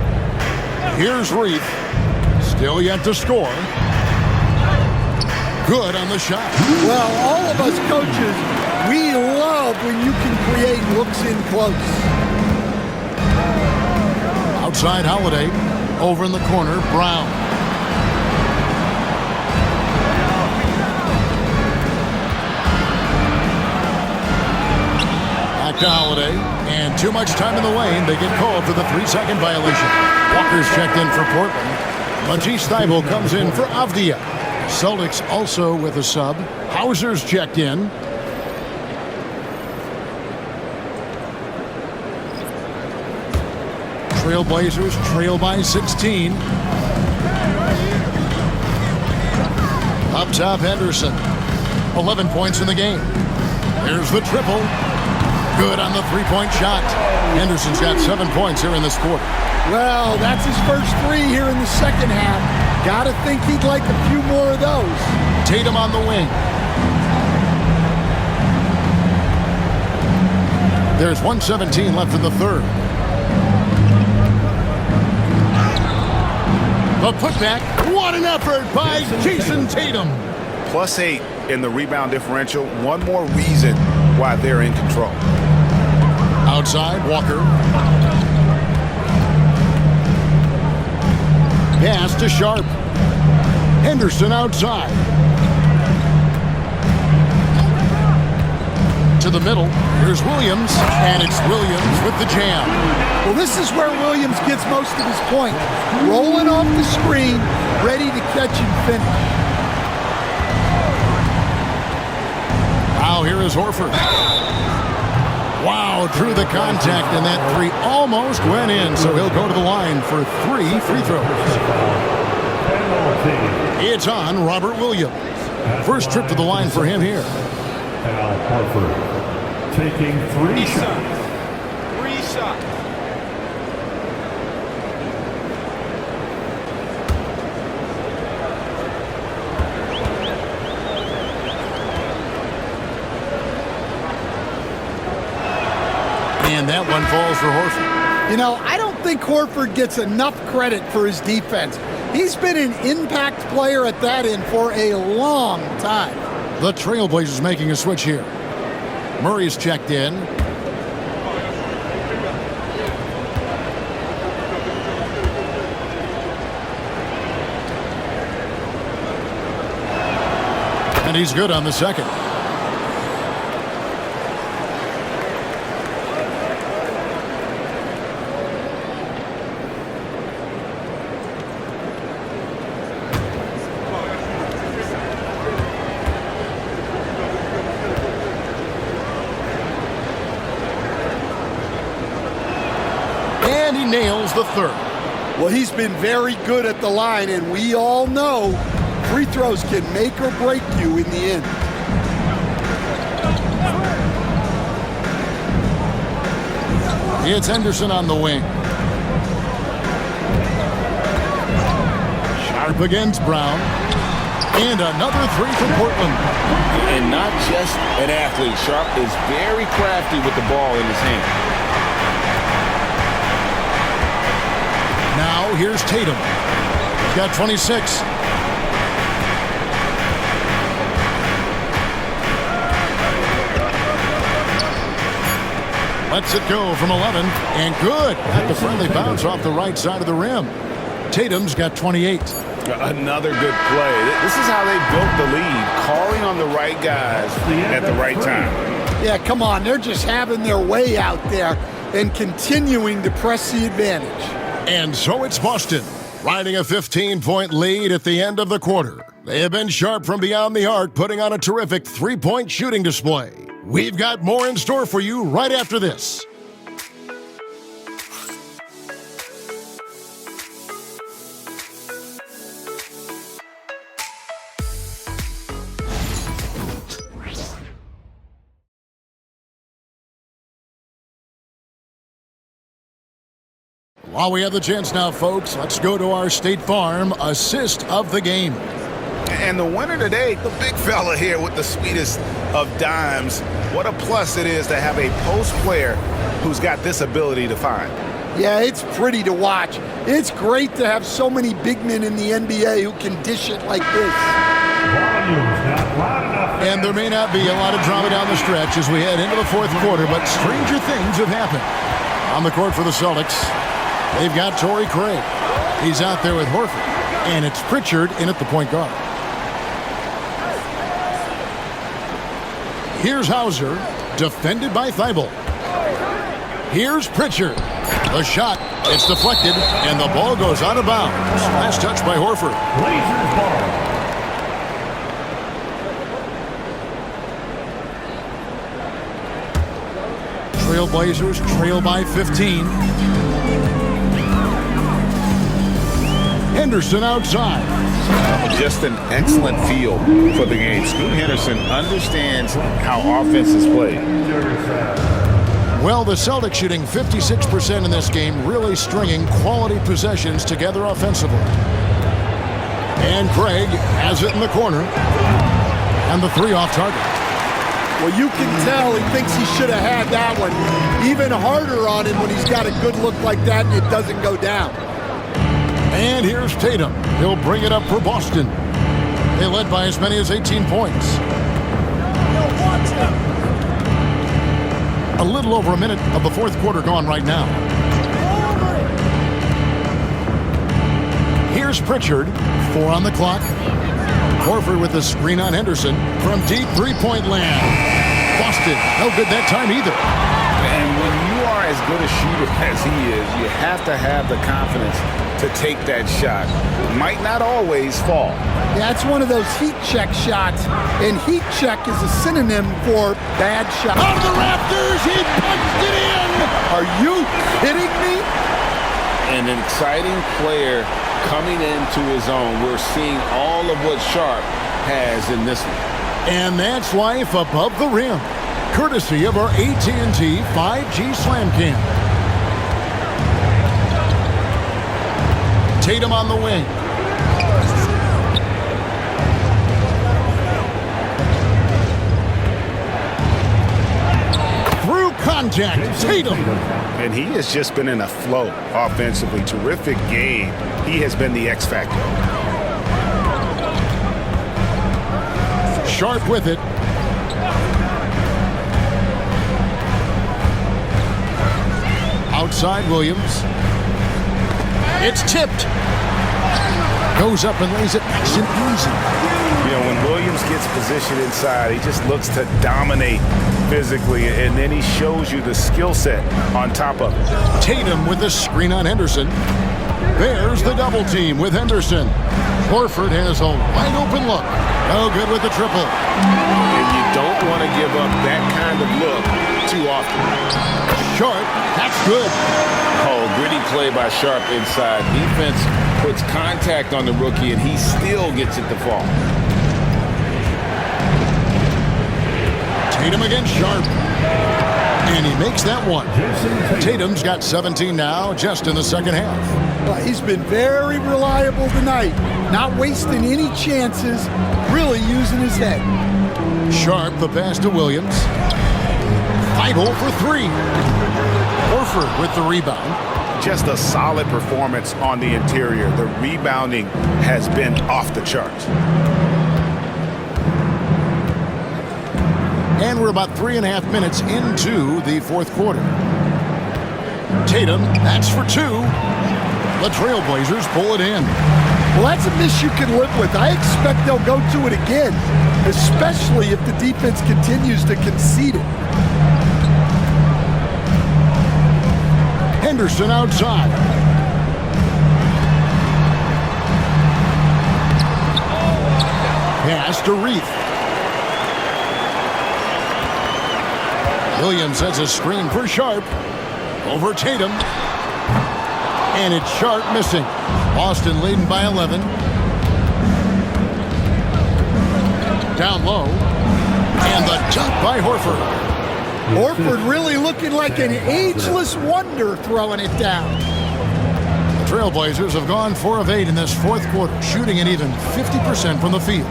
Here's Reith. Still yet to score. Good on the shot. Well, all of us coaches, we love when you can create looks in close. Outside Holiday. Over in the corner, Brown. Back to Holiday. And too much time in the lane. They get called for the 3-second violation. Walker's checked in for Portland. Matisse Thybulle comes in for Avdia. Celtics also with a sub. Hauser's checked in. Trailblazers trail by 16. Up top, Henderson. 11 points in the game. Here's the triple. Good on the three-point shot. Henderson's got 7 points here in this quarter. Well, that's his first 3 here in the second half. Gotta think he'd like a few more of those. Tatum on the wing. There's 1:17 left in the third. The putback. What an effort by Jason Tatum. +8 in the rebound differential. One more reason why they're in control. Outside, Walker. Pass to Sharp. Henderson outside. To the middle. Here's Williams, and it's Williams with the jam. Well, this is where Williams gets most of his points. Rolling off the screen, ready to catch and finish. Now here is Horford. Wow, drew the contact, and that 3 almost went in, so he'll go to the line for 3 free throws. It's on Robert Williams. First trip to the line for him here. Al Horford taking 3 shots. 3 shots. And that one falls for Horford. You know, I don't think Horford gets enough credit for his defense. He's been an impact player at that end for a long time. The Trailblazers making a switch here. Murray's checked in. And he's good on the second. And he nails the third. Well, he's been very good at the line, and we all know free throws can make or break you in the end. It's Henderson on the wing. Sharp against Brown. And another 3 from Portland. And not just an athlete. Sharp is very crafty with the ball in his hand. Now here's Tatum. He's got 26. Lets it go from 11, and good. Got the friendly bounce off the right side of the rim. Tatum's got 28. Another good play. This is how they built the lead, calling on the right guys at the right time. Yeah, come on. They're just having their way out there and continuing to press the advantage. And so it's Boston, riding a 15-point lead at the end of the quarter. They have been sharp from beyond the arc, putting on a terrific 3-point shooting display. We've got more in store for you right after this. While we have the chance now, folks, let's go to our State Farm assist of the game. And the winner today, the big fella here with the sweetest of dimes. What a plus it is to have a post player who's got this ability to find. Yeah, it's pretty to watch. It's great to have so many big men in the NBA who can dish it like this. And there may not be a lot of drama down the stretch as we head into the fourth quarter, but stranger things have happened. On the court for the Celtics, they've got Torrey Craig. He's out there with Horford, and it's Pritchard in at the point guard. Here's Hauser, defended by Thibault. Here's Pritchard. The shot, it's deflected, and the ball goes out of bounds. Last touch by Horford. Blazers ball. Trailblazers trail by 15. Henderson outside. Just an excellent feel for the game. Scoot Henderson understands how offense is played. Well, the Celtics shooting 56% in this game, really stringing quality possessions together offensively. And Craig has it in the corner. And the three off target. Well, you can tell he thinks he should have had that one. Even harder on him when he's got a good look like that and it doesn't go down. And here's Tatum. He'll bring it up for Boston. They led by as many as 18 points. A little over a minute of the fourth quarter gone right now. Here's Pritchard. 4 on the clock. Horford with the screen on Henderson from deep three-point land. Boston, no good that time either. And when you are as good a shooter as he is, you have to have the confidence to take that shot. Might not always fall. That's one of those heat check shots, and heat check is a synonym for bad shot. Out of the Raptors, he punched it in! Are you kidding me? And an exciting player coming into his own. We're seeing all of what Sharp has in this one. And that's life above the rim, courtesy of our AT&T 5G Slam Cam. Tatum on the wing. Through contact, Tatum. And he has just been in a flow offensively. Terrific game. He has been the X factor. Sharp with it. Outside Williams. It's tipped. Goes up and lays it nice and easy. You know, when Williams gets positioned inside, he just looks to dominate physically, and then he shows you the skill set on top of it. Tatum with the screen on Henderson. There's the double team with Henderson. Horford has a wide open look. No good with the triple. And you don't want to give up that kind of look too often. Sharp, that's good. Oh, gritty play by Sharp inside. Defense puts contact on the rookie, and he still gets it to fall. Tatum against Sharp. And he makes that one. Tatum's got 17 now, just in the second half. Well, he's been very reliable tonight. Not wasting any chances, really using his head. Sharp, the pass to Williams. 5-0 for 3. Horford with the rebound. Just a solid performance on the interior. The rebounding has been off the charts. And we're about 3.5 minutes into the fourth quarter. Tatum, that's for 2. The Trailblazers pull it in. Well, that's a miss you can live with. I expect they'll go to it again, especially if the defense continues to concede it. Henderson outside. Pass to Reith. Williams has a screen for Sharp. Over Tatum. And it's Sharp missing. Boston leading by 11. Down low. And the dunk by Horford. Horford really looking like an ageless wonder throwing it down. The Trailblazers have gone 4 of 8 in this fourth quarter, shooting an even 50% from the field.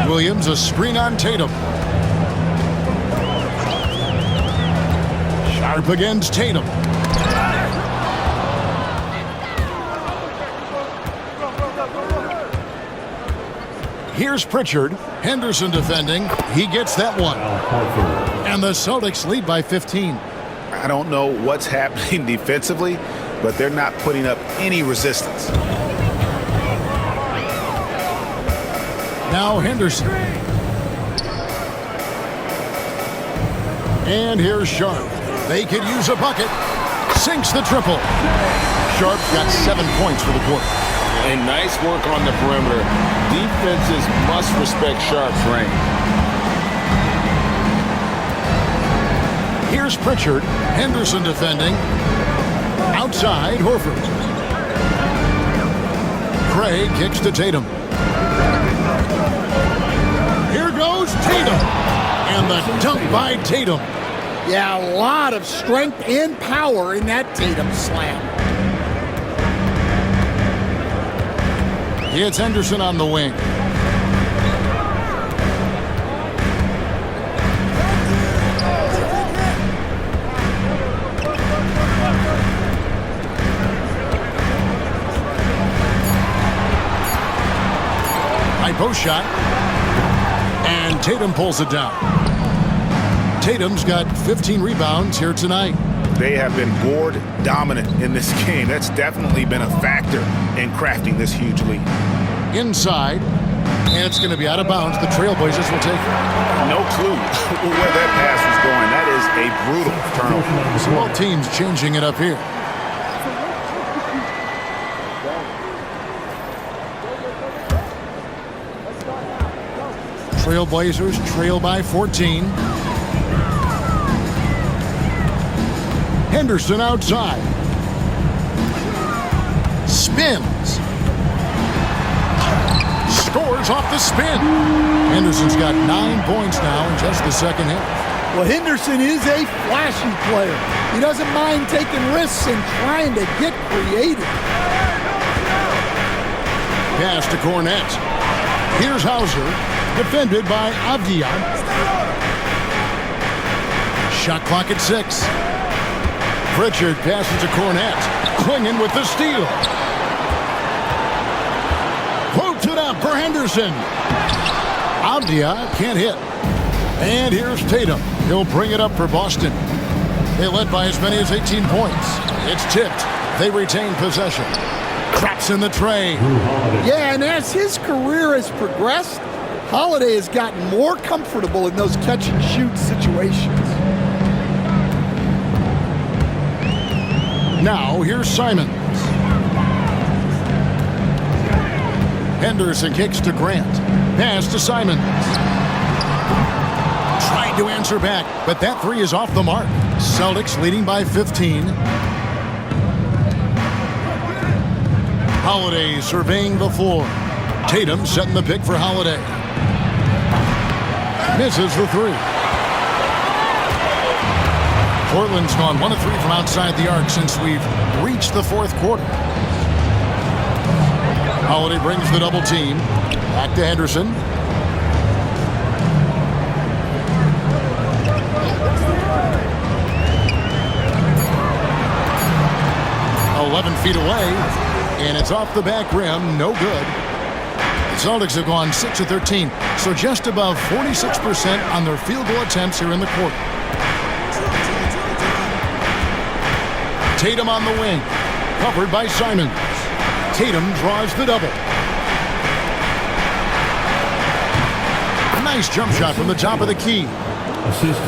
Williams, a screen on Tatum. Sharp against Tatum. Here's Pritchard. Henderson defending. He gets that one. And the Celtics lead by 15. I don't know what's happening defensively, but they're not putting up any resistance. Now Henderson. And here's Sharp. They could use a bucket. Sinks the triple. Sharp got 7 points for the quarter. And nice work on the perimeter. Defenses must respect Sharp's range. Here's Pritchard. Henderson defending. Outside, Horford. Craig kicks to Tatum. Here goes Tatum. And the dunk by Tatum. Yeah, a lot of strength and power in that Tatum slam. It's Henderson on the wing. High post shot. And Tatum pulls it down. Tatum's got 15 rebounds here tonight. They have been board dominant in this game. That's definitely been a factor in crafting this huge lead. Inside, and it's going to be out of bounds. The Trailblazers will take it. No clue where that pass was going. That is a brutal turnover. So all teams changing it up here. Trailblazers trail by 14. Henderson outside. Spins. Scores off the spin. Henderson's got 9 points now in just the second half. Well, Henderson is a flashy player. He doesn't mind taking risks and trying to get creative. Pass to Cornet. Here's Hauser, defended by Avdia. Shot clock at 6. Pritchard passes to Cornet. Clinging with the steal. Floated up for Henderson. Avdia can't hit. And here's Tatum. He'll bring it up for Boston. They led by as many as 18 points. It's tipped. They retain possession. Drops in the tray. Yeah, and as his career has progressed, Holiday has gotten more comfortable in those catch-and-shoot situations. Now, here's Simons. Henderson kicks to Grant. Pass to Simons. Trying to answer back, but that three is off the mark. Celtics leading by 15. Holiday surveying the floor. Tatum setting the pick for Holiday. Misses the three. Portland's gone 1 of 3 from outside the arc since we've reached the fourth quarter. Holiday brings the double team. Back to Henderson. Feet away, and it's off the back rim, no good. The Celtics have gone 6 of 13, so just above 46% on their field goal attempts here in the quarter. Tatum on the wing, covered by Simons. Tatum draws the double. A nice jump shot from the top of the key.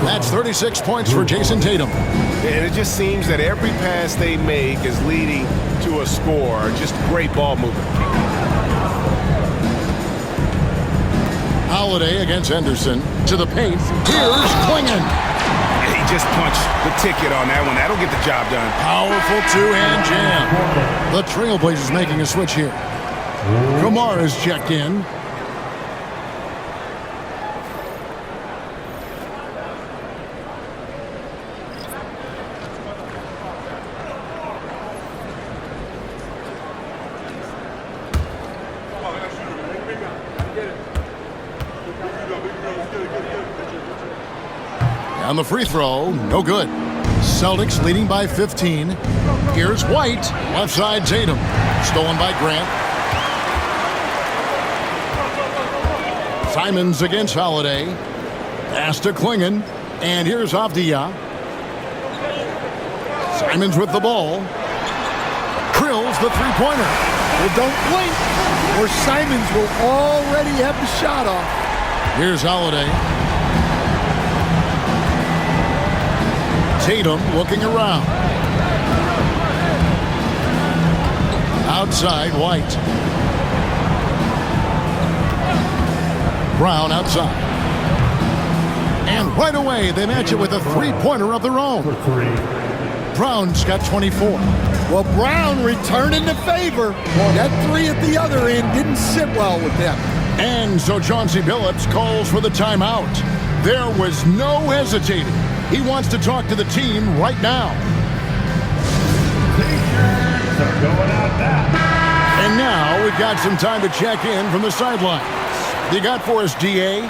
That's 36 points for Jason Tatum. And it just seems that every pass they make is leading to a score. Just great ball movement. Holiday against Henderson. To the paint. Here's Klingon. He just punched the ticket on that one. That'll get the job done. Powerful two-hand jam. The Trailblazers making a switch here. Kamara's checked in. On the free throw, no good. Celtics leading by 15. Here's White, left side Tatum. Stolen by Grant. Simons against Holiday. Pass to Klingon. And here's Avdia. Simons with the ball. Drills the three-pointer. Well, don't blink, or Simons will already have the shot off. Here's Holiday. Tatum looking around. Outside, White. Brown outside. And right away, they match it with a three-pointer of their own. Brown's got 24. Well, Brown returning the favor. That three at the other end didn't sit well with them. And so Chauncey Billups calls for the timeout. There was no hesitating. He wants to talk to the team right now. T-shirts are going out now. And now we've got some time to check in from the sidelines. You got for us, DA?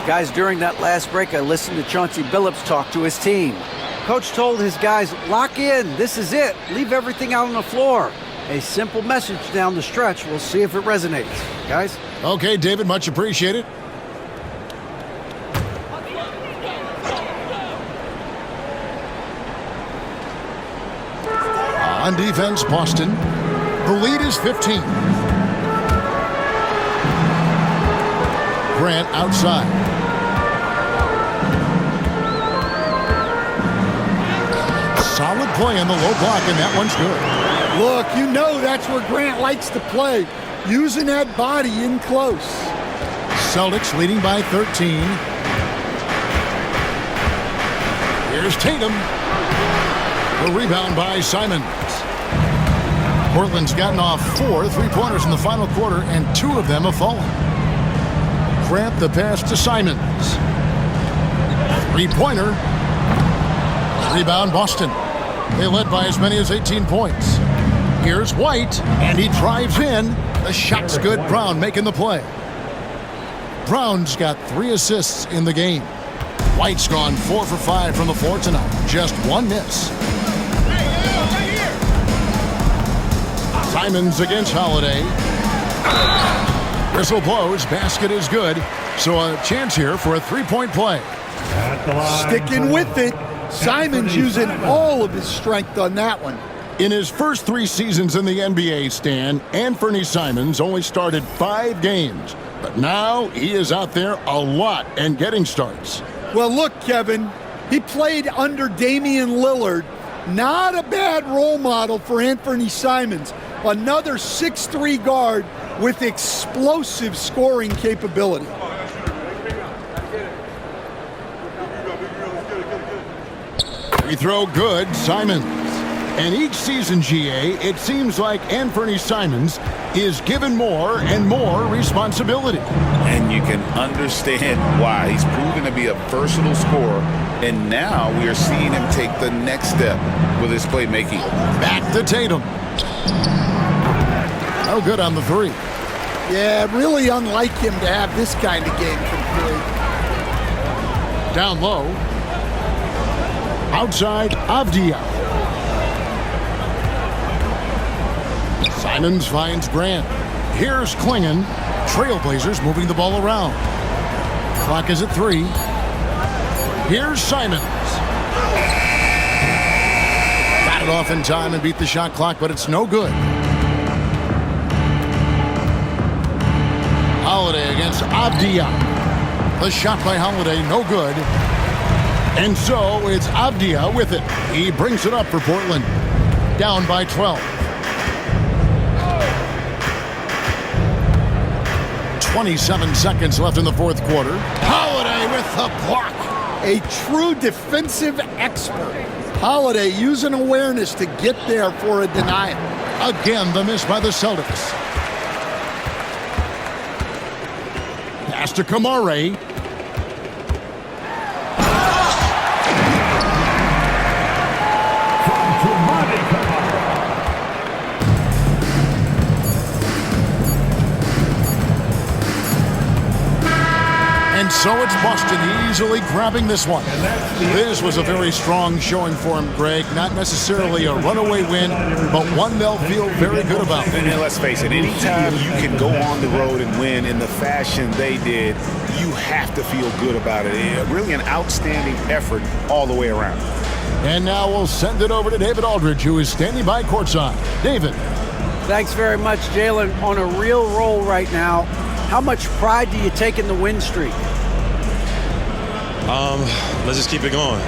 Guys, during that last break, I listened to Chauncey Billups talk to his team. Coach told his guys, lock in, this is it, leave everything out on the floor. A simple message down the stretch. We'll see if it resonates. Guys? Okay, David, much appreciated. On defense, Boston. The lead is 15. Grant outside. Solid play on the low block, and that one's good. Look, you know that's where Grant likes to play, using that body in close. Celtics leading by 13. Here's Tatum. The rebound by Simons. Portland's gotten off 4 3-pointers in the final quarter, and 2 of them have fallen. Grant the pass to Simons. 3-pointer. Rebound Boston. They led by as many as 18 points. Here's White, and he drives in. The shot's good. Brown making the play. Brown's got 3 assists in the game. White's gone 4 for 5 from the floor tonight. Just 1 miss. Simons against Holiday. Whistle blows. Basket is good. So a chance here for a 3-point play. At the line, Sticking with it. Simons using all of his strength on that one. In his first 3 seasons in the NBA, Stan, Anthony Simons only started 5 games. But now he is out there a lot and getting starts. Well, look, Kevin, he played under Damian Lillard. Not a bad role model for Anthony Simons. Another 6'3" guard with explosive scoring capability. Free throw good, Simons. And each season, GA, it seems like Anthony Simons is given more and more responsibility. And you can understand why. He's proven to be a versatile scorer, and now we are seeing him take the next step with his playmaking. Back to Tatum. No good on the 3. Yeah, really unlike him to have this kind of game from 3. Down low. Outside, Avdia. Simons finds Grant. Here's Klingon. Trailblazers moving the ball around. Clock is at 3. Here's Simons. Got it off in time and beat the shot clock, but it's no good. Holiday against Avdia. The shot by Holiday, no good. And so it's Avdia with it. He brings it up for Portland. Down by 12. 27 seconds left in the 4th quarter. Holiday with the block. A true defensive expert. Holiday using awareness to get there for a denial. Again, the miss by the Celtics. Pass to Kamare. And so it's Boston easily grabbing this one. This was a very strong showing for him, Greg. Not necessarily a runaway win, but one they'll feel very good about. And let's face it, anytime you can go on the road and win in the fashion they did, you have to feel good about it. Really an outstanding effort all the way around. And now we'll send it over to David Aldridge, who is standing by courtside. David. Thanks very much, Jalen. On a real roll right now. How much pride do you take in the win streak? Let's just keep it going.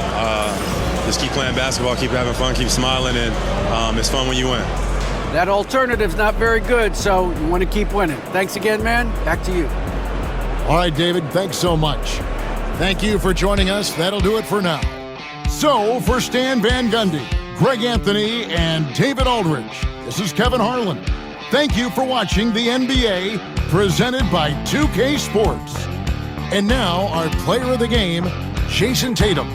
Just keep playing basketball, keep having fun, keep smiling, and it's fun when you win. That alternative's not very good, so you want to keep winning. Thanks again, man. Back to you. All right, David, thanks so much. Thank you for joining us. That'll do it for now. So, for Stan Van Gundy, Greg Anthony, and David Aldridge, this is Kevin Harlan. Thank you for watching the NBA, presented by 2K Sports. And now, our player of the game, Jason Tatum.